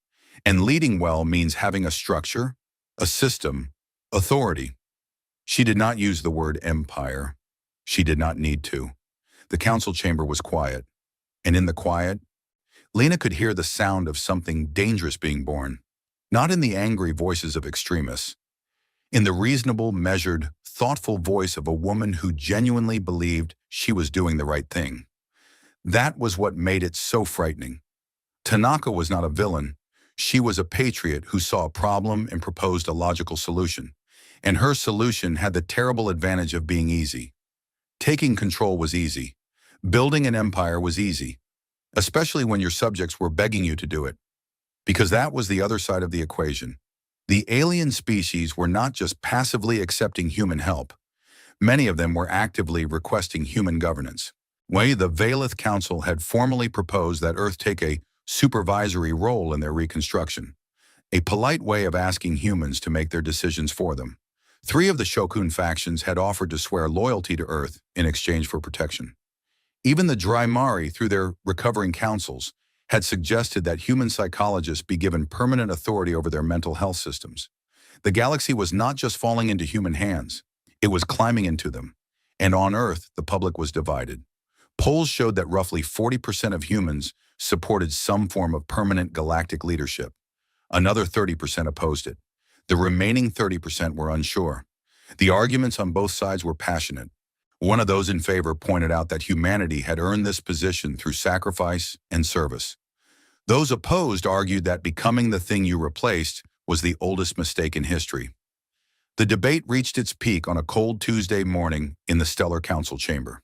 Speaker 1: And leading well means having a structure, a system, authority. She did not use the word empire. She did not need to. The council chamber was quiet. And in the quiet, Lena could hear the sound of something dangerous being born. Not in the angry voices of extremists. In the reasonable, measured, thoughtful voice of a woman who genuinely believed she was doing the right thing. That was what made it so frightening. Tanaka was not a villain. She was a patriot who saw a problem and proposed a logical solution. And her solution had the terrible advantage of being easy. Taking control was easy. Building an empire was easy, especially when your subjects were begging you to do it. Because that was the other side of the equation. The alien species were not just passively accepting human help. Many of them were actively requesting human governance. The Valeth Council had formally proposed that Earth take a supervisory role in their reconstruction, a polite way of asking humans to make their decisions for them. 3 of the Shokun factions had offered to swear loyalty to Earth in exchange for protection. Even the Dry Mari, through their recovering councils, had suggested that human psychologists be given permanent authority over their mental health systems. The galaxy was not just falling into human hands, it was climbing into them. And on Earth, the public was divided. Polls showed that roughly 40% of humans supported some form of permanent galactic leadership. Another 30% opposed it. The remaining 30% were unsure. The arguments on both sides were passionate. One of those in favor pointed out that humanity had earned this position through sacrifice and service. Those opposed argued that becoming the thing you replaced was the oldest mistake in history. The debate reached its peak on a cold Tuesday morning in the Stellar Council chamber.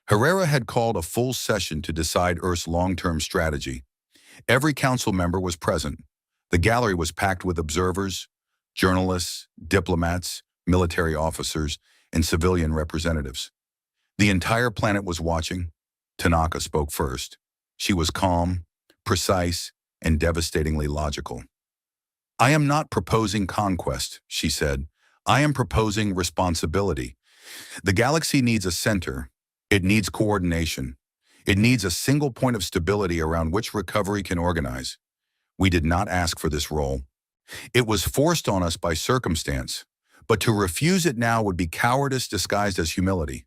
Speaker 1: Herrera had called a full session to decide Earth's long-term strategy. Every council member was present. The gallery was packed with observers, journalists, diplomats, military officers, and civilian representatives. The entire planet was watching. Tanaka spoke first. She was calm, precise, and devastatingly logical. I am not proposing conquest, she said. I am proposing responsibility. The galaxy needs a center. It needs coordination. It needs a single point of stability around which recovery can organize. We did not ask for this role. It was forced on us by circumstance, but to refuse it now would be cowardice disguised as humility.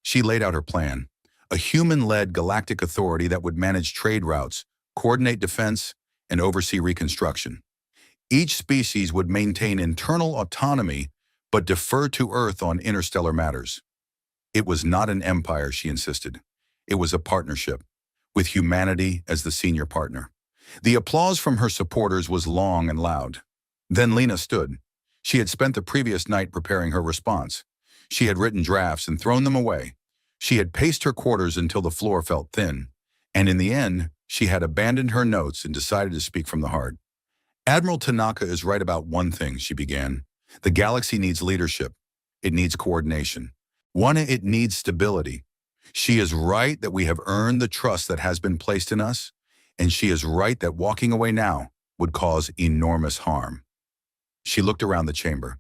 Speaker 1: She laid out her plan, a human-led galactic authority that would manage trade routes, coordinate defense, and oversee reconstruction. Each species would maintain internal autonomy but defer to Earth on interstellar matters. It was not an empire, she insisted. It was a partnership, with humanity as the senior partner. The applause from her supporters was long and loud. Then Lena stood. She had spent the previous night preparing her response. She had written drafts and thrown them away. She had paced her quarters until the floor felt thin. And in the end, she had abandoned her notes and decided to speak from the heart. Admiral Tanaka is right about one thing, she began. The galaxy needs leadership. It needs coordination. It needs stability. She is right that we have earned the trust that has been placed in us, and she is right that walking away now would cause enormous harm. She looked around the chamber.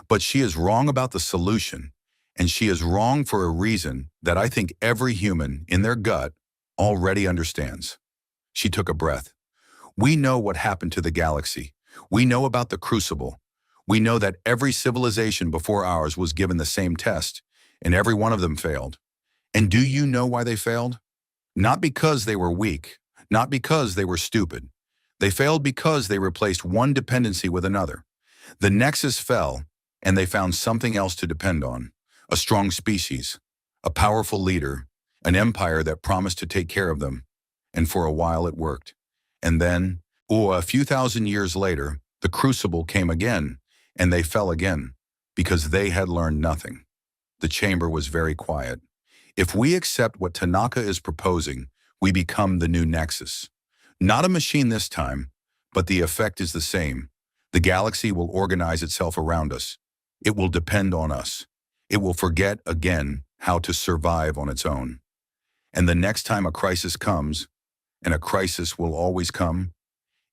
Speaker 1: But she is wrong about the solution, and she is wrong for a reason that I think every human, in their gut, already understands. She took a breath. We know what happened to the galaxy. We know about the crucible. We know that every civilization before ours was given the same test, and every one of them failed. And do you know why they failed? Not because they were weak, not because they were stupid. They failed because they replaced one dependency with another. The nexus fell, and they found something else to depend on. A strong species, a powerful leader, an empire that promised to take care of them. And for a while it worked. And then, a few thousand years later, the crucible came again, and they fell again, because they had learned nothing. The chamber was very quiet. If we accept what Tanaka is proposing, we become the new nexus. Not a machine this time, but the effect is the same. The galaxy will organize itself around us. It will depend on us. It will forget again how to survive on its own. And the next time a crisis comes, and a crisis will always come,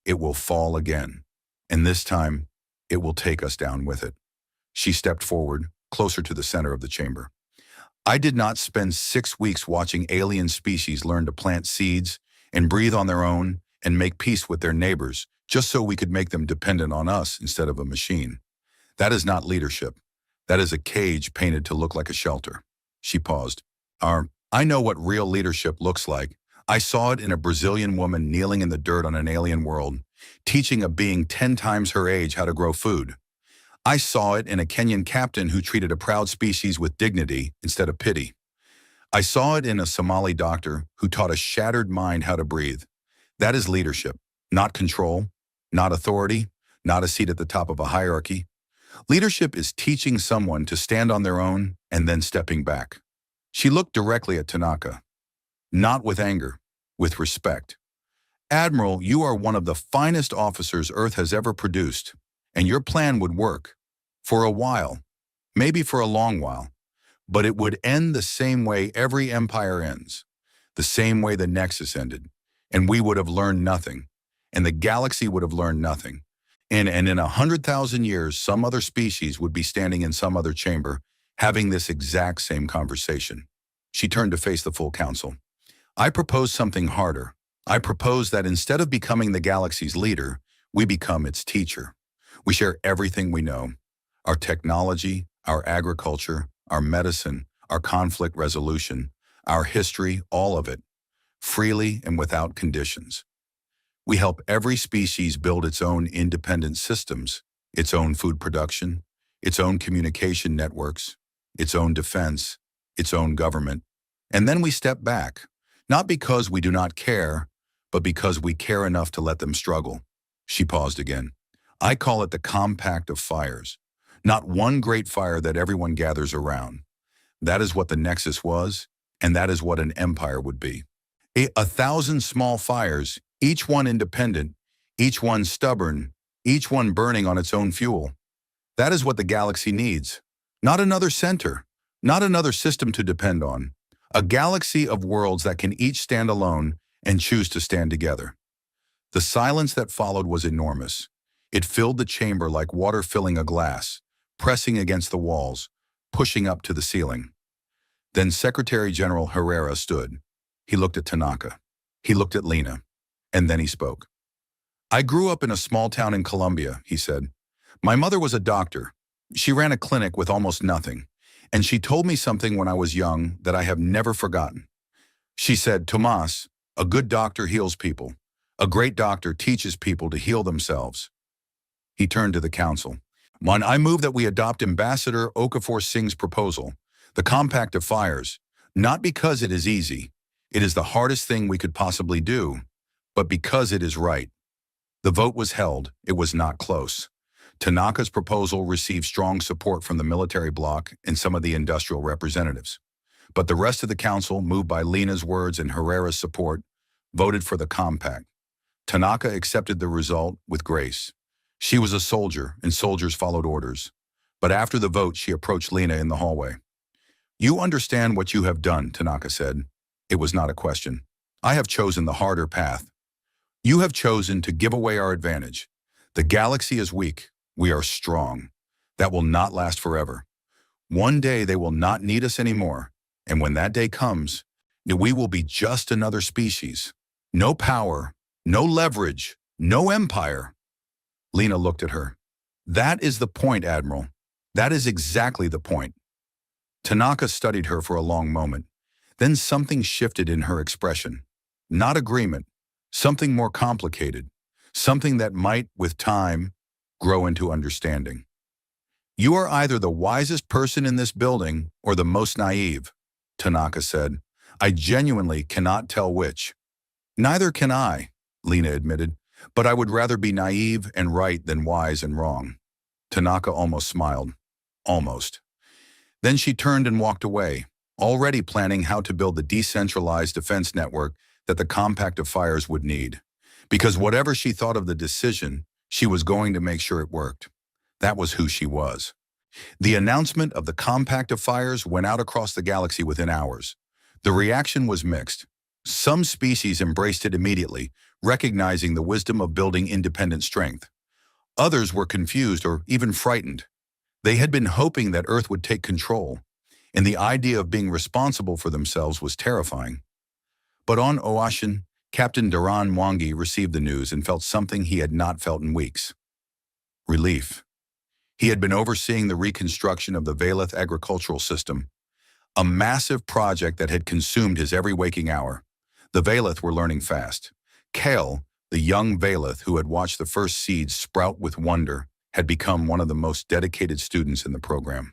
Speaker 1: it will fall again. And this time, it will take us down with it. She stepped forward, closer to the center of the chamber. I did not spend 6 weeks watching alien species learn to plant seeds and breathe on their own and make peace with their neighbors just so we could make them dependent on us instead of a machine. That is not leadership. That is a cage painted to look like a shelter. She paused. I know what real leadership looks like. I saw it in a Brazilian woman kneeling in the dirt on an alien world, teaching a being 10 times her age how to grow food. I saw it in a Kenyan captain who treated a proud species with dignity instead of pity. I saw it in a Somali doctor who taught a shattered mind how to breathe. That is leadership, not control, not authority, not a seat at the top of a hierarchy. Leadership is teaching someone to stand on their own and then stepping back. She looked directly at Tanaka, not with anger, with respect. Admiral, you are one of the finest officers Earth has ever produced, and your plan would work. For a while, maybe for a long while, but it would end the same way every empire ends, the same way the Nexus ended, and we would have learned nothing, and the galaxy would have learned nothing. And in 100,000 years, some other species would be standing in some other chamber, having this exact same conversation. She turned to face the full council. I propose something harder. I propose that instead of becoming the galaxy's leader, we become its teacher. We share everything we know, our technology, our agriculture, our medicine, our conflict resolution, our history, all of it, freely and without conditions. We help every species build its own independent systems, its own food production, its own communication networks, its own defense, its own government. And then we step back, not because we do not care, but because we care enough to let them struggle. She paused again. I call it the compact of fires. Not one great fire that everyone gathers around. That is what the Nexus was, and that is what an empire would be. 1,000 small fires, each one independent, each one stubborn, each one burning on its own fuel. That is what the galaxy needs. Not another center, not another system to depend on. A galaxy of worlds that can each stand alone and choose to stand together. The silence that followed was enormous. It filled the chamber like water filling a glass, pressing against the walls, pushing up to the ceiling. Then Secretary General Herrera stood. He looked at Tanaka. He looked at Lena. And then he spoke. I grew up in a small town in Colombia, he said. My mother was a doctor. She ran a clinic with almost nothing. And she told me something when I was young that I have never forgotten. She said, Tomas, a good doctor heals people. A great doctor teaches people to heal themselves. He turned to the council. I move that we adopt Ambassador Okafor Singh's proposal, the Compact of Fires, not because it is easy. It is the hardest thing we could possibly do, but because it is right. The vote was held. It was not close. Tanaka's proposal received strong support from the military bloc and some of the industrial representatives. But the rest of the council, moved by Lena's words and Herrera's support, voted for the compact. Tanaka accepted the result with grace. She was a soldier, and soldiers followed orders. But after the vote, she approached Lena in the hallway. You understand what you have done, Tanaka said. It was not a question. I have chosen the harder path. You have chosen to give away our advantage. The galaxy is weak. We are strong. That will not last forever. One day they will not need us anymore. And when that day comes, we will be just another species. No power, no leverage, No empire. Lena looked at her. That is the point, Admiral. That is exactly the point. Tanaka studied her for a long moment. Then something shifted in her expression. Not agreement, something more complicated, something that might, with time, grow into understanding. You are either the wisest person in this building or the most naive, Tanaka said. I genuinely cannot tell which. Neither can I, Lena admitted, but I would rather be naive and right than wise and wrong. Tanaka almost smiled. Almost. Then she turned and walked away, already planning how to build the decentralized defense network that the Compact of Fires would need. Because whatever she thought of the decision, she was going to make sure it worked. That was who she was. The announcement of the Compact of Fires went out across the galaxy within hours. The reaction was mixed. Some species embraced it immediately, recognizing the wisdom of building independent strength. Others were confused or even frightened. They had been hoping that Earth would take control, and the idea of being responsible for themselves was terrifying. But on Oashin, Captain Duran Mwangi received the news and felt something he had not felt in weeks. Relief. He had been overseeing the reconstruction of the Valeth agricultural system, a massive project that had consumed his every waking hour. The Valeth were learning fast. Kale, the young Valeth who had watched the first seeds sprout with wonder, had become one of the most dedicated students in the program.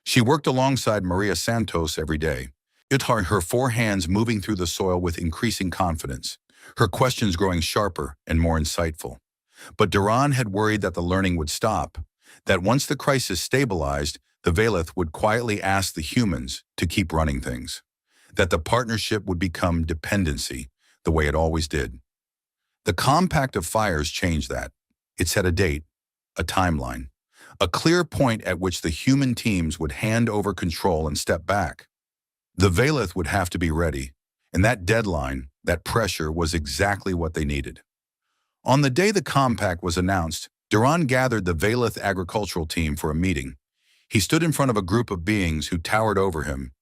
Speaker 1: She worked alongside Maria Santos every day, her four hands moving through the soil with increasing confidence, her questions growing sharper and more insightful. But Duran had worried that the learning would stop, that once the crisis stabilized, the Valeth would quietly ask the humans to keep running things, that the partnership would become dependency, the way it always did. The Compact of Fires changed that. It set a date, a timeline, a clear point at which the human teams would hand over control and step back. The Valeth would have to be ready, and that deadline, that pressure, was exactly what they needed. On the day the Compact was announced, Duran gathered the Valeth agricultural team for a meeting. He stood in front of a group of beings who towered over him,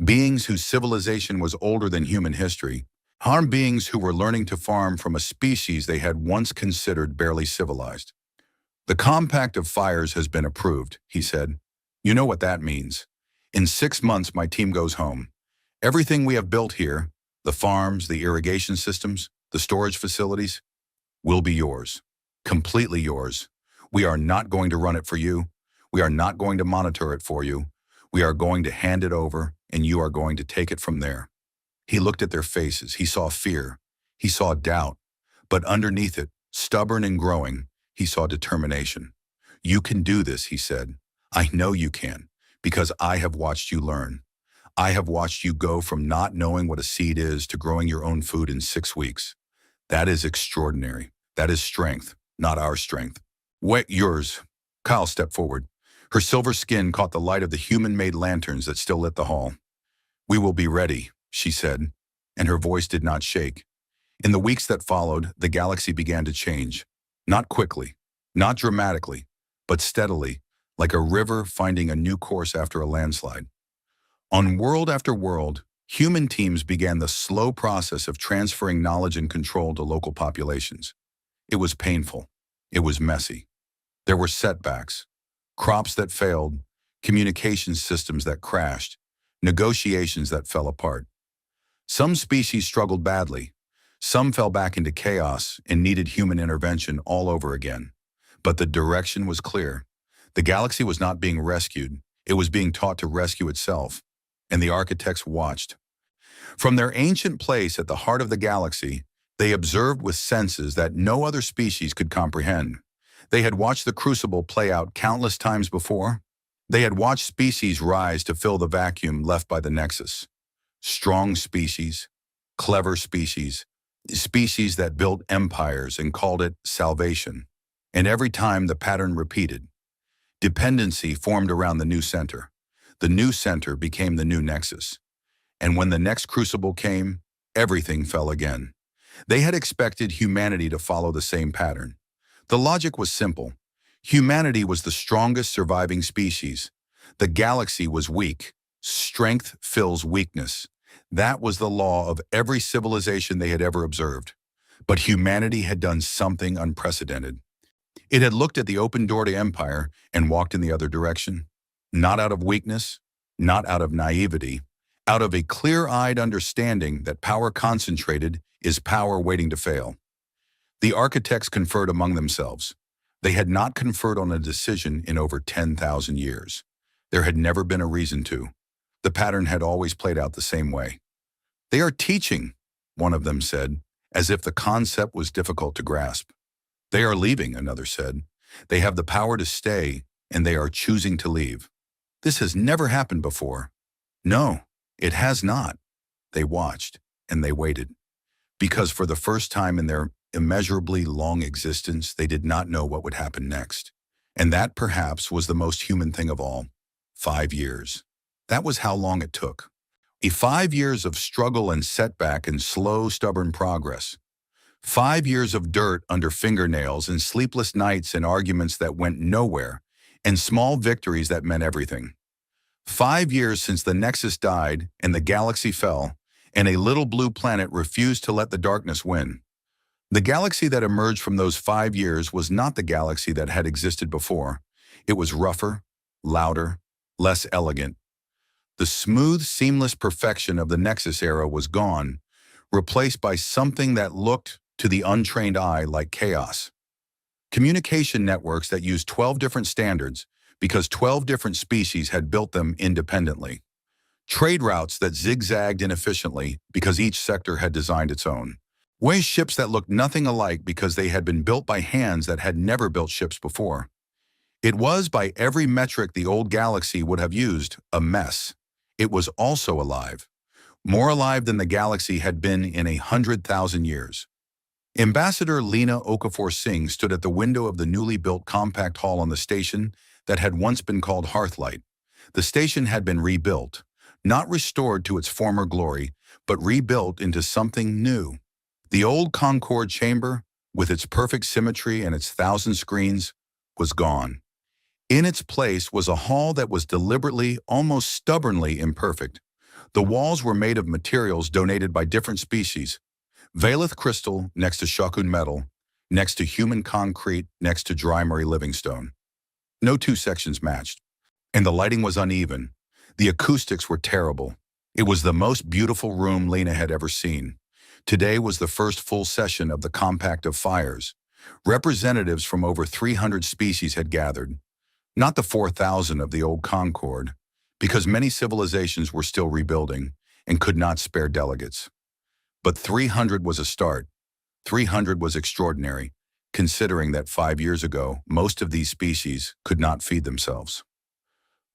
Speaker 1: beings whose civilization was older than human history, beings who were learning to farm from a species they had once considered barely civilized. The Compact of Fires has been approved, he said. You know what that means. In 6 months, my team goes home. Everything we have built here, the farms, the irrigation systems, the storage facilities, will be yours. Completely yours. We are not going to run it for you. We are not going to monitor it for you. We are going to hand it over, and you are going to take it from there. He looked at their faces. He saw fear. He saw doubt. But underneath it, stubborn and growing, he saw determination. You can do this, he said. I know you can, because I have watched you learn. I have watched you go from not knowing what a seed is to growing your own food in 6 weeks. That is extraordinary. That is strength, not our strength. Wait, yours. Kyle stepped forward. Her silver skin caught the light of the human-made lanterns that still lit the hall. We will be ready, she said, and her voice did not shake. In the weeks that followed, the galaxy began to change. Not quickly, not dramatically, but steadily, like a river finding a new course after a landslide. On world after world, human teams began the slow process of transferring knowledge and control to local populations. It was painful. It was messy. There were setbacks, crops that failed, communication systems that crashed, negotiations that fell apart. Some species struggled badly. Some fell back into chaos and needed human intervention all over again. But the direction was clear. The galaxy was not being rescued. It was being taught to rescue itself. And the architects watched. From their ancient place at the heart of the galaxy, they observed with senses that no other species could comprehend. They had watched the crucible play out countless times before. They had watched species rise to fill the vacuum left by the Nexus. Strong species, clever species, species that built empires and called it salvation. And every time the pattern repeated. Dependency formed around the new center. The new center became the new Nexus. And when the next crucible came, everything fell again. They had expected humanity to follow the same pattern. The logic was simple. Humanity was the strongest surviving species. The galaxy was weak. Strength fills weakness. That was the law of every civilization they had ever observed. But humanity had done something unprecedented. It had looked at the open door to empire and walked in the other direction. Not out of weakness, not out of naivety, out of a clear-eyed understanding that power concentrated is power waiting to fail. The architects conferred among themselves. They had not conferred on a decision in over 10,000 years. There had never been a reason to. The pattern had always played out the same way. "They are teaching," one of them said, as if the concept was difficult to grasp. "They are leaving," another said. "They have the power to stay, and they are choosing to leave. This has never happened before." "No, it has not." They watched, and they waited. Because for the first time in their immeasurably long existence, they did not know what would happen next. And that, perhaps, was the most human thing of all. 5 years. That was how long it took. 5 years of struggle and setback and slow, stubborn progress. 5 years of dirt under fingernails and sleepless nights and arguments that went nowhere, and small victories that meant everything. 5 years since the Nexus died and the galaxy fell, and a little blue planet refused to let the darkness win. The galaxy that emerged from those 5 years was not the galaxy that had existed before. It was rougher, louder, less elegant. The smooth, seamless perfection of the Nexus era was gone, replaced by something that looked, to the untrained eye, like chaos. Communication networks that used 12 different standards because 12 different species had built them independently. Trade routes that zigzagged inefficiently because each sector had designed its own. Ships that looked nothing alike because they had been built by hands that had never built ships before. It was, by every metric the old galaxy would have used, a mess. It was also alive. More alive than the galaxy had been in 100,000 years. Ambassador Lena Okafor Singh stood at the window of the newly built compact hall on the station that had once been called Hearthlight. The station had been rebuilt, not restored to its former glory, but rebuilt into something new. The old Concorde chamber, with its perfect symmetry and its 1,000 screens, was gone. In its place was a hall that was deliberately, almost stubbornly imperfect. The walls were made of materials donated by different species. Valith crystal next to Shakun metal, next to human concrete, next to dry Murray Livingstone. No two sections matched. And the lighting was uneven. The acoustics were terrible. It was the most beautiful room Lena had ever seen. Today was the first full session of the Compact of Fires. Representatives from over 300 species had gathered. Not the 4,000 of the old Concorde, because many civilizations were still rebuilding and could not spare delegates. But 300 was a start. 300 was extraordinary, considering that 5 years ago, most of these species could not feed themselves.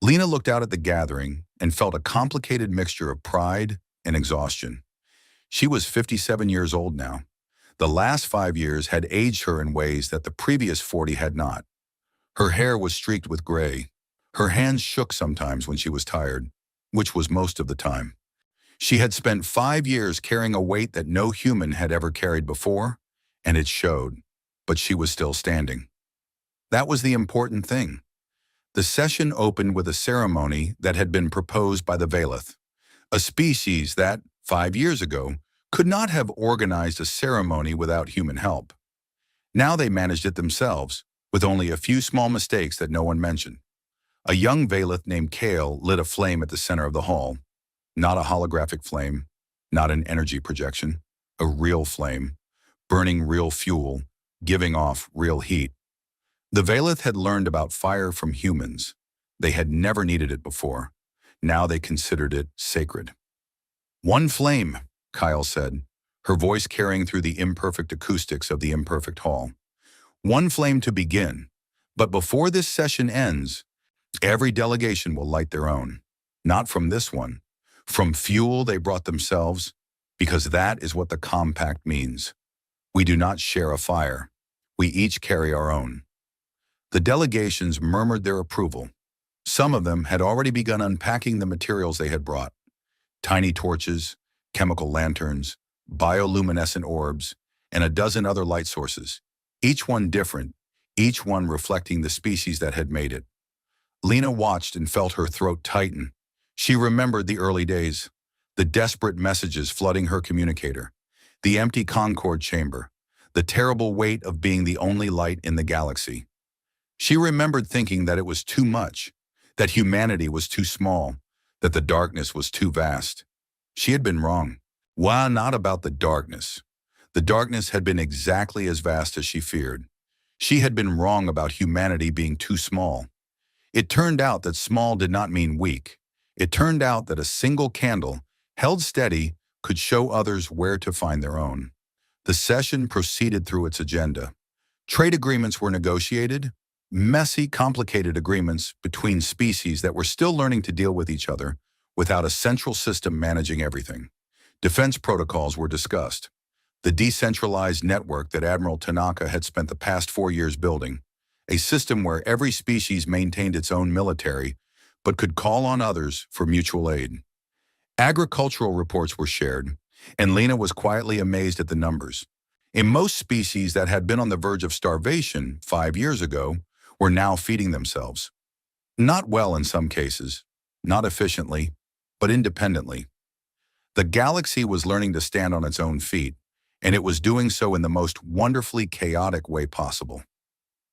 Speaker 1: Lena looked out at the gathering and felt a complicated mixture of pride and exhaustion. She was 57 years old now. The last 5 years had aged her in ways that the previous 40 had not. Her hair was streaked with gray. Her hands shook sometimes when she was tired, which was most of the time. She had spent 5 years carrying a weight that no human had ever carried before, and it showed, but she was still standing. That was the important thing. The session opened with a ceremony that had been proposed by the Valith, a species that, 5 years ago, could not have organized a ceremony without human help. Now they managed it themselves, with only a few small mistakes that no one mentioned. A young Valith named Kale lit a flame at the center of the hall. Not a holographic flame, not an energy projection, a real flame, burning real fuel, giving off real heat. The Valith had learned about fire from humans. They had never needed it before. Now they considered it sacred. "One flame," Kyle said, her voice carrying through the imperfect acoustics of the imperfect hall. "One flame to begin, but before this session ends, every delegation will light their own. Not from this one. From fuel they brought themselves, because that is what the compact means. We do not share a fire. We each carry our own." The delegations murmured their approval. Some of them had already begun unpacking the materials they had brought. Tiny torches, chemical lanterns, bioluminescent orbs, and a dozen other light sources, each one different, each one reflecting the species that had made it. Lena watched and felt her throat tighten. She remembered the early days, the desperate messages flooding her communicator, the empty Concorde chamber, the terrible weight of being the only light in the galaxy. She remembered thinking that it was too much, that humanity was too small, that the darkness was too vast. She had been wrong. Why not about the darkness? The darkness had been exactly as vast as she feared. She had been wrong about humanity being too small. It turned out that small did not mean weak. It turned out that a single candle, held steady, could show others where to find their own. The session proceeded through its agenda. Trade agreements were negotiated, messy, complicated agreements between species that were still learning to deal with each other without a central system managing everything. Defense protocols were discussed. The decentralized network that Admiral Tanaka had spent the past 4 years building, a system where every species maintained its own military but could call on others for mutual aid. Agricultural reports were shared, and Lena was quietly amazed at the numbers. In most species that had been on the verge of starvation 5 years ago were now feeding themselves. Not well in some cases, not efficiently, but independently. The galaxy was learning to stand on its own feet, and it was doing so in the most wonderfully chaotic way possible.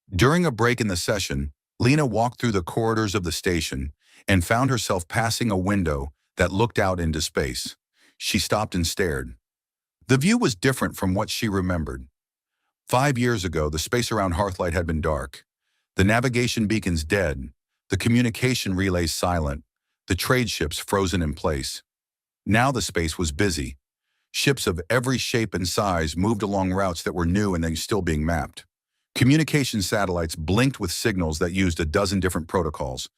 Speaker 1: During a break in the session, Lena walked through the corridors of the station and found herself passing a window that looked out into space. She stopped and stared. The view was different from what she remembered. 5 years ago, the space around Hearthlight had been dark. The navigation beacons dead, the communication relays silent, the trade ships frozen in place. Now the space was busy. Ships of every shape and size moved along routes that were new and then still being mapped. Communication satellites blinked with signals that used a dozen different protocols.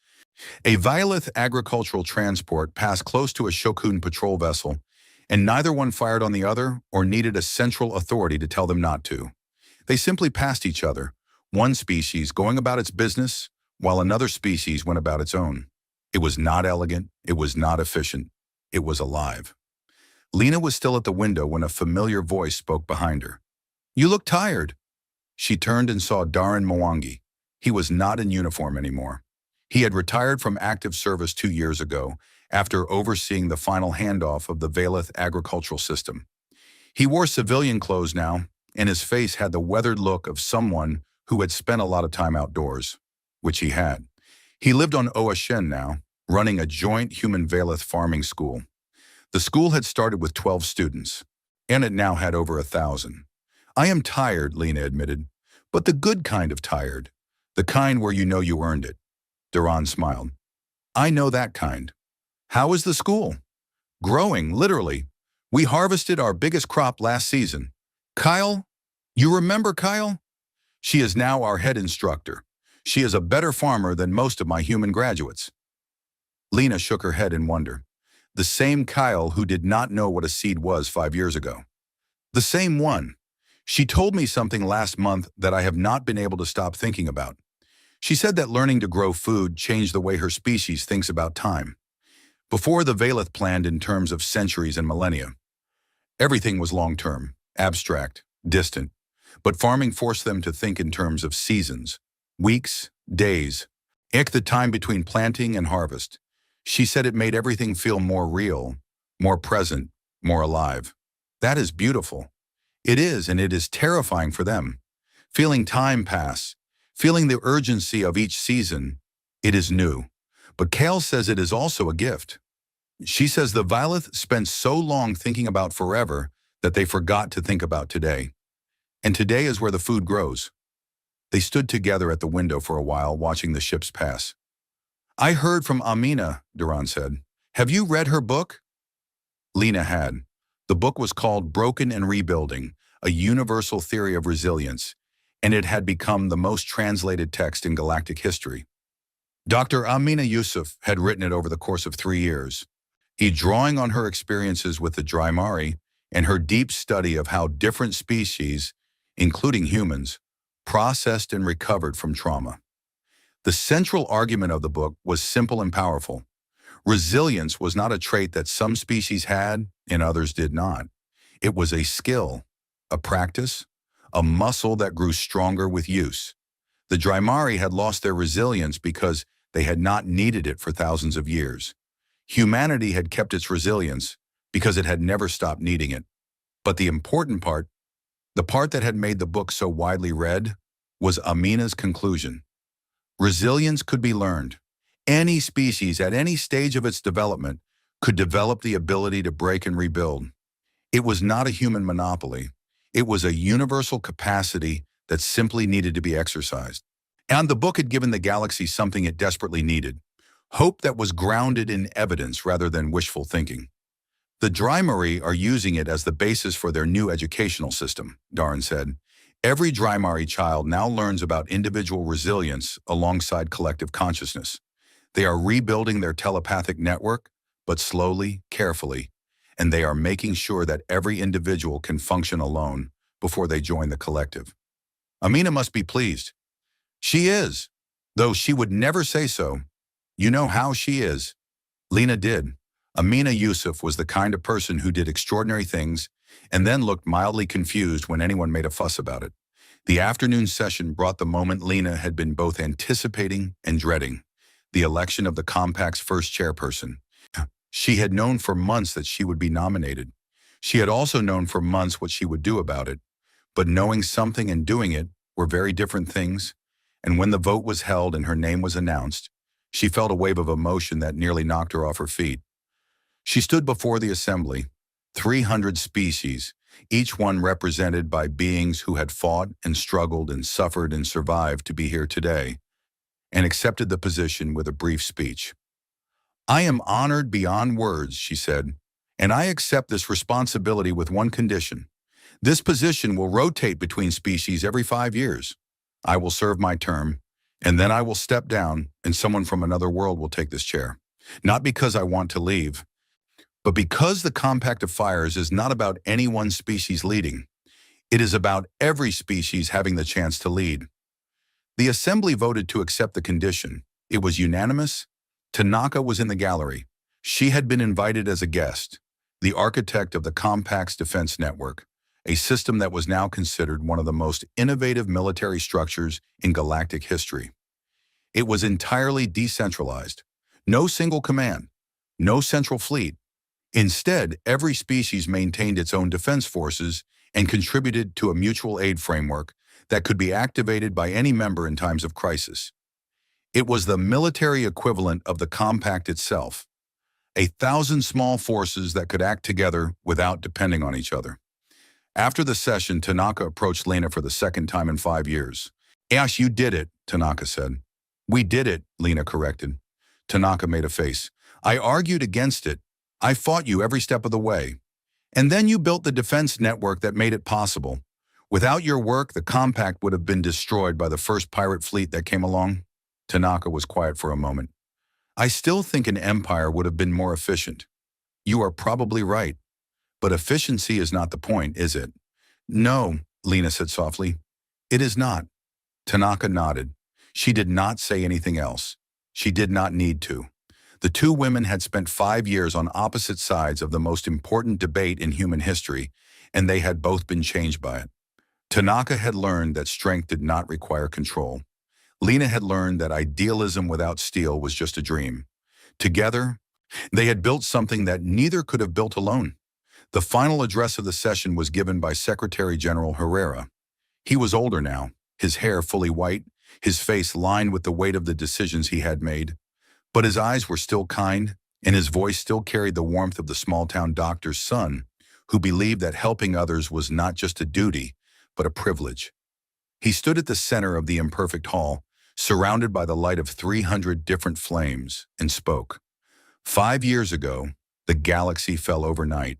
Speaker 1: A Violeth agricultural transport passed close to a Shokun patrol vessel, and neither one fired on the other or needed a central authority to tell them not to. They simply passed each other, one species going about its business, while another species went about its own. It was not elegant, it was not efficient, it was alive. Lena was still at the window when a familiar voice spoke behind her. "You look tired." She turned and saw Darren Mwangi. He was not in uniform anymore. He had retired from active service 2 years ago, after overseeing the final handoff of the Violeth agricultural system. He wore civilian clothes now, and his face had the weathered look of someone who had spent a lot of time outdoors, which he had. He lived on Oashen now, running a joint human Violeth farming school. The school had started with 12 students, and it now had over 1,000. "I am tired," Lena admitted, "but the good kind of tired, the kind where you know you earned it." Duran smiled. "I know that kind. How is the school?" "Growing, literally. We harvested our biggest crop last season. Kyle, you remember Kyle? She is now our head instructor. She is a better farmer than most of my human graduates." Lena shook her head in wonder. The same Kyle who did not know what a seed was 5 years ago. The same one. She told me something last month that I have not been able to stop thinking about. She said that learning to grow food changed the way her species thinks about time. Before, the Violeth planned in terms of centuries and millennia. Everything was long-term, abstract, distant, but farming forced them to think in terms of seasons, weeks, days, the time between planting and harvest. She said it made everything feel more real, more present, more alive. That is beautiful. It is, and it is terrifying for them. Feeling time pass, feeling the urgency of each season. It is new. But Kale says it is also a gift. She says the Violeth spent so long thinking about forever that they forgot to think about today. And today is where the food grows. They stood together at the window for a while, watching the ships pass. "I heard from Amina," Duran said. "Have you read her book?" Lena had. The book was called Broken and Rebuilding, a Universal Theory of Resilience, and it had become the most translated text in galactic history. Dr. Amina Yusuf had written it over the course of 3 years, drawing on her experiences with the Draimari and her deep study of how different species, including humans, processed and recovered from trauma. The central argument of the book was simple and powerful. Resilience was not a trait that some species had and others did not. It was a skill, a practice, a muscle that grew stronger with use. The Draimari had lost their resilience because they had not needed it for thousands of years. Humanity had kept its resilience because it had never stopped needing it. But the important part, The part that had made the book so widely read was Amina's conclusion. Resilience could be learned. Any species at any stage of its development could develop the ability to break and rebuild. It was not a human monopoly. It was a universal capacity that simply needed to be exercised. And the book had given the galaxy something it desperately needed, hope that was grounded in evidence rather than wishful thinking. The Drymaree are using it as the basis for their new educational system, Darren said. Every Drymaree child now learns about individual resilience alongside collective consciousness. They are rebuilding their telepathic network, but slowly, carefully, and they are making sure that every individual can function alone before they join the collective. Amina must be pleased. She is, though she would never say so. You know how she is. Lena did. Amina Yusuf was the kind of person who did extraordinary things and then looked mildly confused when anyone made a fuss about it. The afternoon session brought the moment Lena had been both anticipating and dreading, the election of the Compact's first chairperson. She had known for months that she would be nominated. She had also known for months what she would do about it, but knowing something and doing it were very different things, and when the vote was held and her name was announced, she felt a wave of emotion that nearly knocked her off her feet. She stood before the assembly, 300 species, each one represented by beings who had fought and struggled and suffered and survived to be here today, and accepted the position with a brief speech. I am honored beyond words, she said, and I accept this responsibility with one condition. This position will rotate between species every 5 years. I will serve my term, and then I will step down and someone from another world will take this chair. Not because I want to leave, but because the Compact of Fires is not about any one species leading. It is about every species having the chance to lead. The assembly voted to accept the condition. It was unanimous. Tanaka was in the gallery. She had been invited as a guest, the architect of the Compact's defense network, a system that was now considered one of the most innovative military structures in galactic history. It was entirely decentralized. No single command, no central fleet. Instead, every species maintained its own defense forces and contributed to a mutual aid framework that could be activated by any member in times of crisis. It was the military equivalent of the Compact itself, 1,000 small forces that could act together without depending on each other. After the session, Tanaka approached Lena for the second time in 5 years. Ash, you did it, Tanaka said. We did it, Lena corrected. Tanaka made a face. I argued against it. I fought you every step of the way. And then you built the defense network that made it possible. Without your work, the Compact would have been destroyed by the first pirate fleet that came along. Tanaka was quiet for a moment. I still think an empire would have been more efficient. You are probably right. But efficiency is not the point, is it? No, Lena said softly. It is not. Tanaka nodded. She did not say anything else. She did not need to. The two women had spent 5 years on opposite sides of the most important debate in human history, and they had both been changed by it. Tanaka had learned that strength did not require control. Lena had learned that idealism without steel was just a dream. Together, they had built something that neither could have built alone. The final address of the session was given by Secretary General Herrera. He was older now, his hair fully white, his face lined with the weight of the decisions he had made. But his eyes were still kind, and his voice still carried the warmth of the small-town doctor's son, who believed that helping others was not just a duty, but a privilege. He stood at the center of the imperfect hall, surrounded by the light of 300 different flames, and spoke. 5 years ago, the galaxy fell overnight.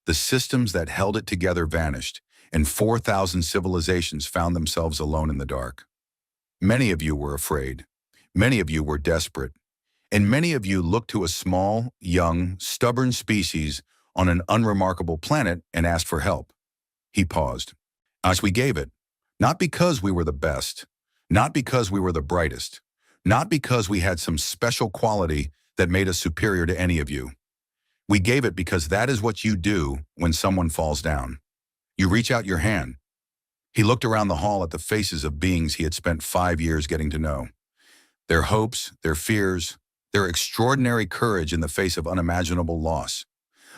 Speaker 1: The systems that held it together vanished, and 4,000 civilizations found themselves alone in the dark. Many of you were afraid. Many of you were desperate. And many of you looked to a small, young, stubborn species on an unremarkable planet and asked for help. He paused. As we gave it, not because we were the best, not because we were the brightest, not because we had some special quality that made us superior to any of you. We gave it because that is what you do when someone falls down. You reach out your hand. He looked around the hall at the faces of beings he had spent 5 years getting to know. Their hopes, their fears, their extraordinary courage in the face of unimaginable loss.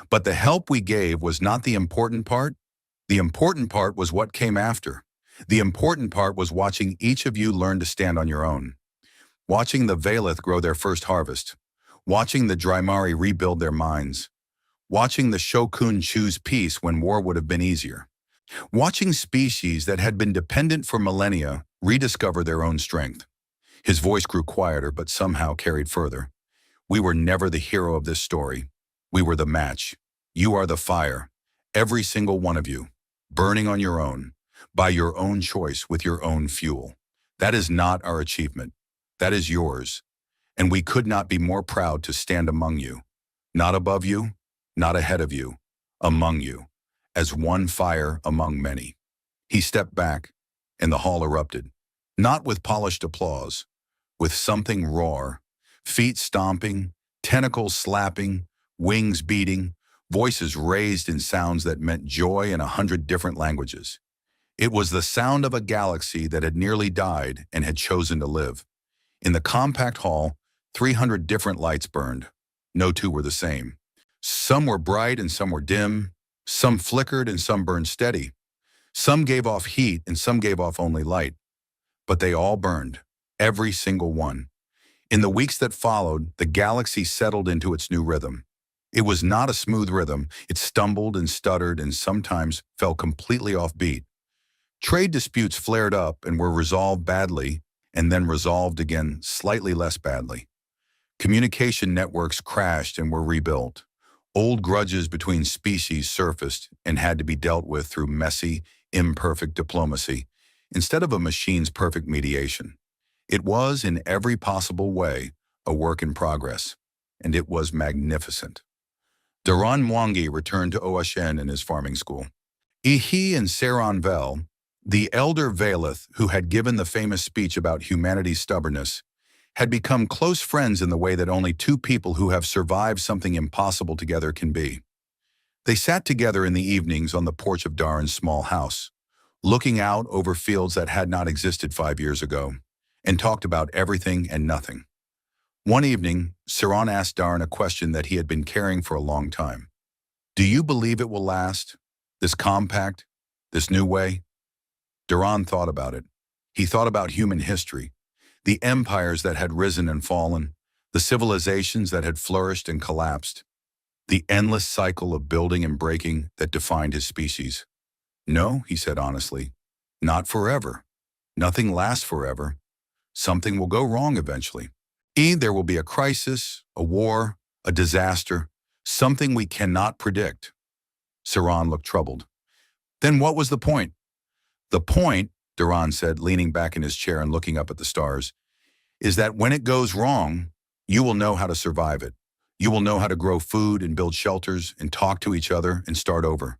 Speaker 1: But the help we gave was not the important part. The important part was what came after. The important part was watching each of you learn to stand on your own, watching the Valeth grow their first harvest, watching the Draimari rebuild their minds, watching the Shokun choose peace when war would have been easier, watching species that had been dependent for millennia rediscover their own strength. His voice grew quieter but somehow carried further. We were never the hero of this story. We were the match. You are the fire, every single one of you, burning on your own, by your own choice with your own fuel. That is not our achievement. That is yours. And we could not be more proud to stand among you. Not above you, not ahead of you, among you, as one fire among many. He stepped back, and the hall erupted, not with polished applause, with something raw, feet stomping, tentacles slapping, wings beating, voices raised in sounds that meant joy in 100 different languages. It was the sound of a galaxy that had nearly died and had chosen to live. In the compact hall, 300 different lights burned. No two were the same. Some were bright and some were dim. Some flickered and some burned steady. Some gave off heat and some gave off only light. But they all burned, every single one. In the weeks that followed, the galaxy settled into its new rhythm. It was not a smooth rhythm. It stumbled and stuttered and sometimes fell completely off beat. Trade disputes flared up and were resolved badly and then resolved again slightly less badly. Communication networks crashed and were rebuilt. Old grudges between species surfaced and had to be dealt with through messy, imperfect diplomacy instead of a machine's perfect mediation. It was, in every possible way, a work in progress, and it was magnificent. Duran Mwangi returned to OSN in his farming school. He and Saron Vel, the elder Valeth who had given the famous speech about humanity's stubbornness, had become close friends in the way that only two people who have survived something impossible together can be. They sat together in the evenings on the porch of Daran's small house, looking out over fields that had not existed 5 years ago, and talked about everything and nothing. One evening, Saron asked Daran a question that he had been carrying for a long time. Do you believe it will last? This compact? This new way? Daran thought about it. He thought about human history, the empires that had risen and fallen, the civilizations that had flourished and collapsed, the endless cycle of building and breaking that defined his species. No, he said honestly, not forever. Nothing lasts forever. Something will go wrong eventually. There will be a crisis, a war, a disaster, something we cannot predict. Saron looked troubled. Then what was the point? The point, Duran said, leaning back in his chair and looking up at the stars, is that when it goes wrong, you will know how to survive it. You will know how to grow food and build shelters and talk to each other and start over.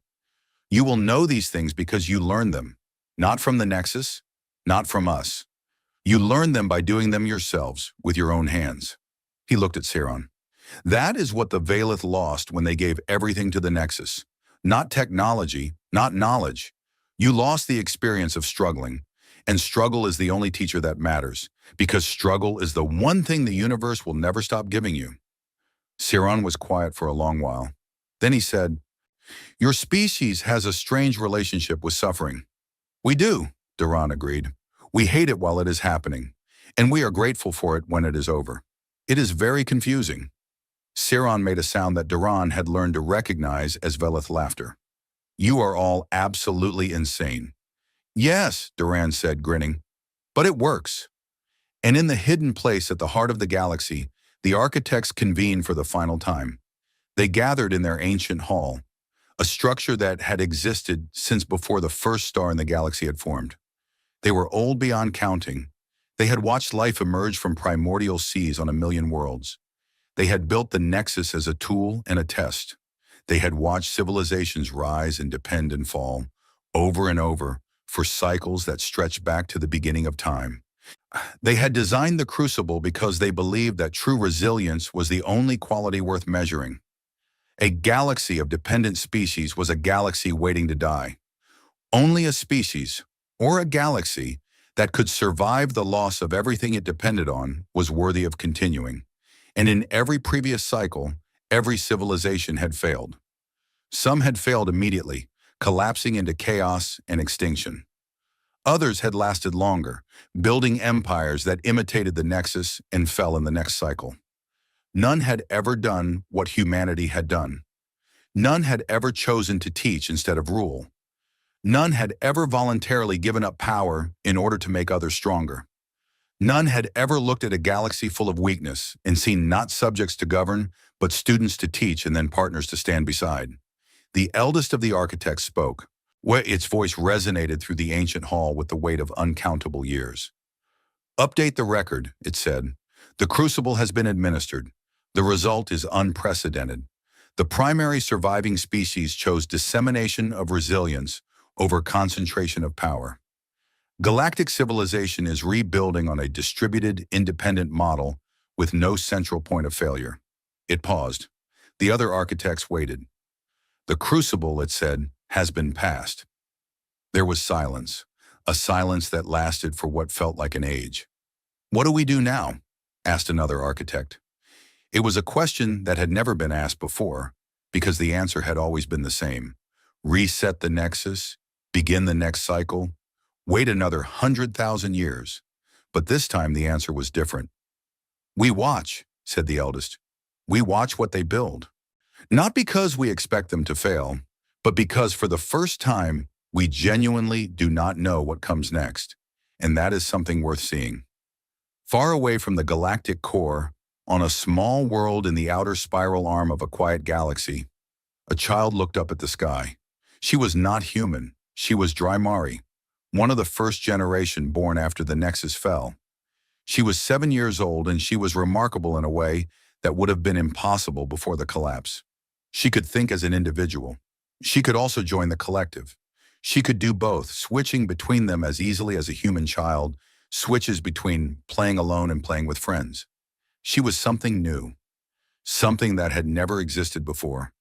Speaker 1: You will know these things because you learned them, not from the Nexus, not from us. You learned them by doing them yourselves with your own hands. He looked at Saron. That is what the Valeth lost when they gave everything to the Nexus. Not technology, not knowledge. You lost the experience of struggling, and struggle is the only teacher that matters, because struggle is the one thing the universe will never stop giving you. Saron was quiet for a long while. Then he said, your species has a strange relationship with suffering. We do, Duran agreed. We hate it while it is happening, and we are grateful for it when it is over. It is very confusing. Saron made a sound that Duran had learned to recognize as Veleth laughter. You are all absolutely insane. Yes, Duran said, grinning, but it works. And in the hidden place at the heart of the galaxy, the architects convened for the final time. They gathered in their ancient hall, a structure that had existed since before the first star in the galaxy had formed. They were old beyond counting. They had watched life emerge from primordial seas on a million worlds. They had built the Nexus as a tool and a test. They had watched civilizations rise and depend and fall, over and over, for cycles that stretched back to the beginning of time. They had designed the Crucible because they believed that true resilience was the only quality worth measuring. A galaxy of dependent species was a galaxy waiting to die. Only a species, or a galaxy, that could survive the loss of everything it depended on was worthy of continuing. And in every previous cycle, every civilization had failed. Some had failed immediately, collapsing into chaos and extinction. Others had lasted longer, building empires that imitated the Nexus and fell in the next cycle. None had ever done what humanity had done. None had ever chosen to teach instead of rule. None had ever voluntarily given up power in order to make others stronger. None had ever looked at a galaxy full of weakness and seen not subjects to govern, but students to teach and then partners to stand beside. The eldest of the architects spoke. Its voice resonated through the ancient hall with the weight of uncountable years. "Update the record," it said. "The crucible has been administered. The result is unprecedented. The primary surviving species chose dissemination of resilience over concentration of power. Galactic civilization is rebuilding on a distributed, independent model with no central point of failure." It paused. The other architects waited. "The crucible," it said, "has been passed." There was silence, a silence that lasted for what felt like an age. "What do we do now?" asked another architect. It was a question that had never been asked before, because the answer had always been the same. Reset the Nexus, begin the next cycle, wait another 100,000 years. But this time the answer was different. "We watch," said the eldest. "We watch what they build. Not because we expect them to fail, but because for the first time, we genuinely do not know what comes next. And that is something worth seeing." Far away from the galactic core, on a small world in the outer spiral arm of a quiet galaxy, a child looked up at the sky. She was not human. She was Drymari, one of the first generation born after the Nexus fell. She was 7 years old, and she was remarkable in a way that would have been impossible before the collapse. She could think as an individual. She could also join the collective. She could do both, switching between them as easily as a human child switches between playing alone and playing with friends. She was something new, something that had never existed before.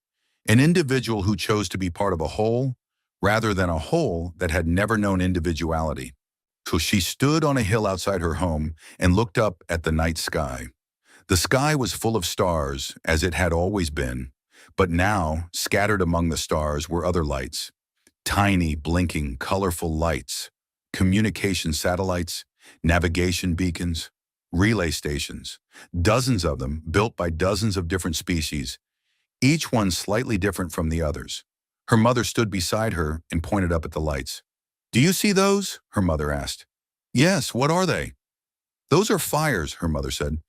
Speaker 1: An individual who chose to be part of a whole, rather than a whole that had never known individuality. So she stood on a hill outside her home and looked up at the night sky. The sky was full of stars, as it had always been, but now, scattered among the stars, were other lights. Tiny, blinking, colorful lights. Communication satellites, navigation beacons, relay stations. Dozens of them, built by dozens of different species, each one slightly different from the others. Her mother stood beside her and pointed up at the lights. "Do you see those?" her mother asked. "Yes, what are they?" "Those are fires," her mother said.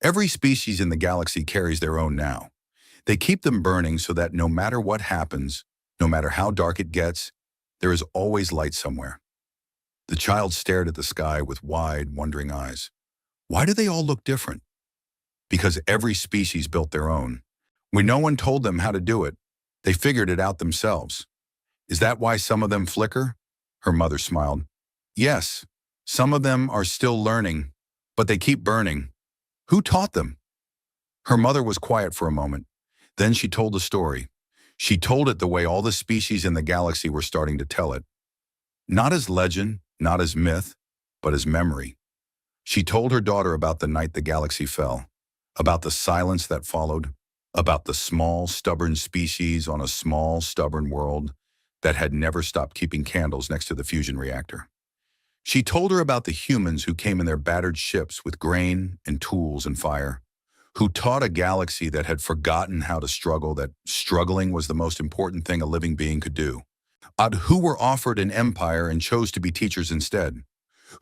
Speaker 1: "Every species in the galaxy carries their own now. They keep them burning so that no matter what happens, no matter how dark it gets, there is always light somewhere." The child stared at the sky with wide, wondering eyes. Why do they all look different? Because every species built their own. When no one told them how to do it, they figured it out themselves. "Is that why some of them flicker?" Her mother smiled. "Yes, some of them are still learning, but they keep burning." "Who taught them?" Her mother was quiet for a moment. Then she told the story. She told it the way all the species in the galaxy were starting to tell it. Not as legend, not as myth, but as memory. She told her daughter about the night the galaxy fell, about the silence that followed, about the small, stubborn species on a small, stubborn world that had never stopped keeping candles next to the fusion reactor. She told her about the humans who came in their battered ships with grain and tools and fire, who taught a galaxy that had forgotten how to struggle, that struggling was the most important thing a living being could do, who were offered an empire and chose to be teachers instead,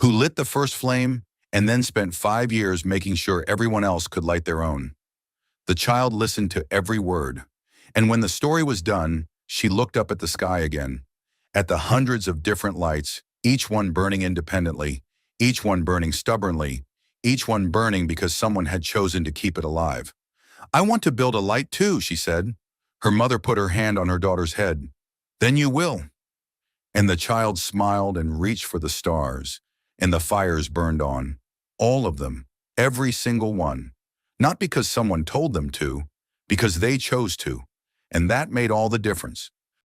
Speaker 1: who lit the first flame and then spent 5 years making sure everyone else could light their own. The child listened to every word, and when the story was done, she looked up at the sky again, at the hundreds of different lights, each one burning independently, each one burning stubbornly, each one burning because someone had chosen to keep it alive. "I want to build a light too," she said. Her mother put her hand on her daughter's head. "Then you will." And the child smiled and reached for the stars, and the fires burned on. All of them, every single one. Not because someone told them to, because they chose to. And that made all the difference.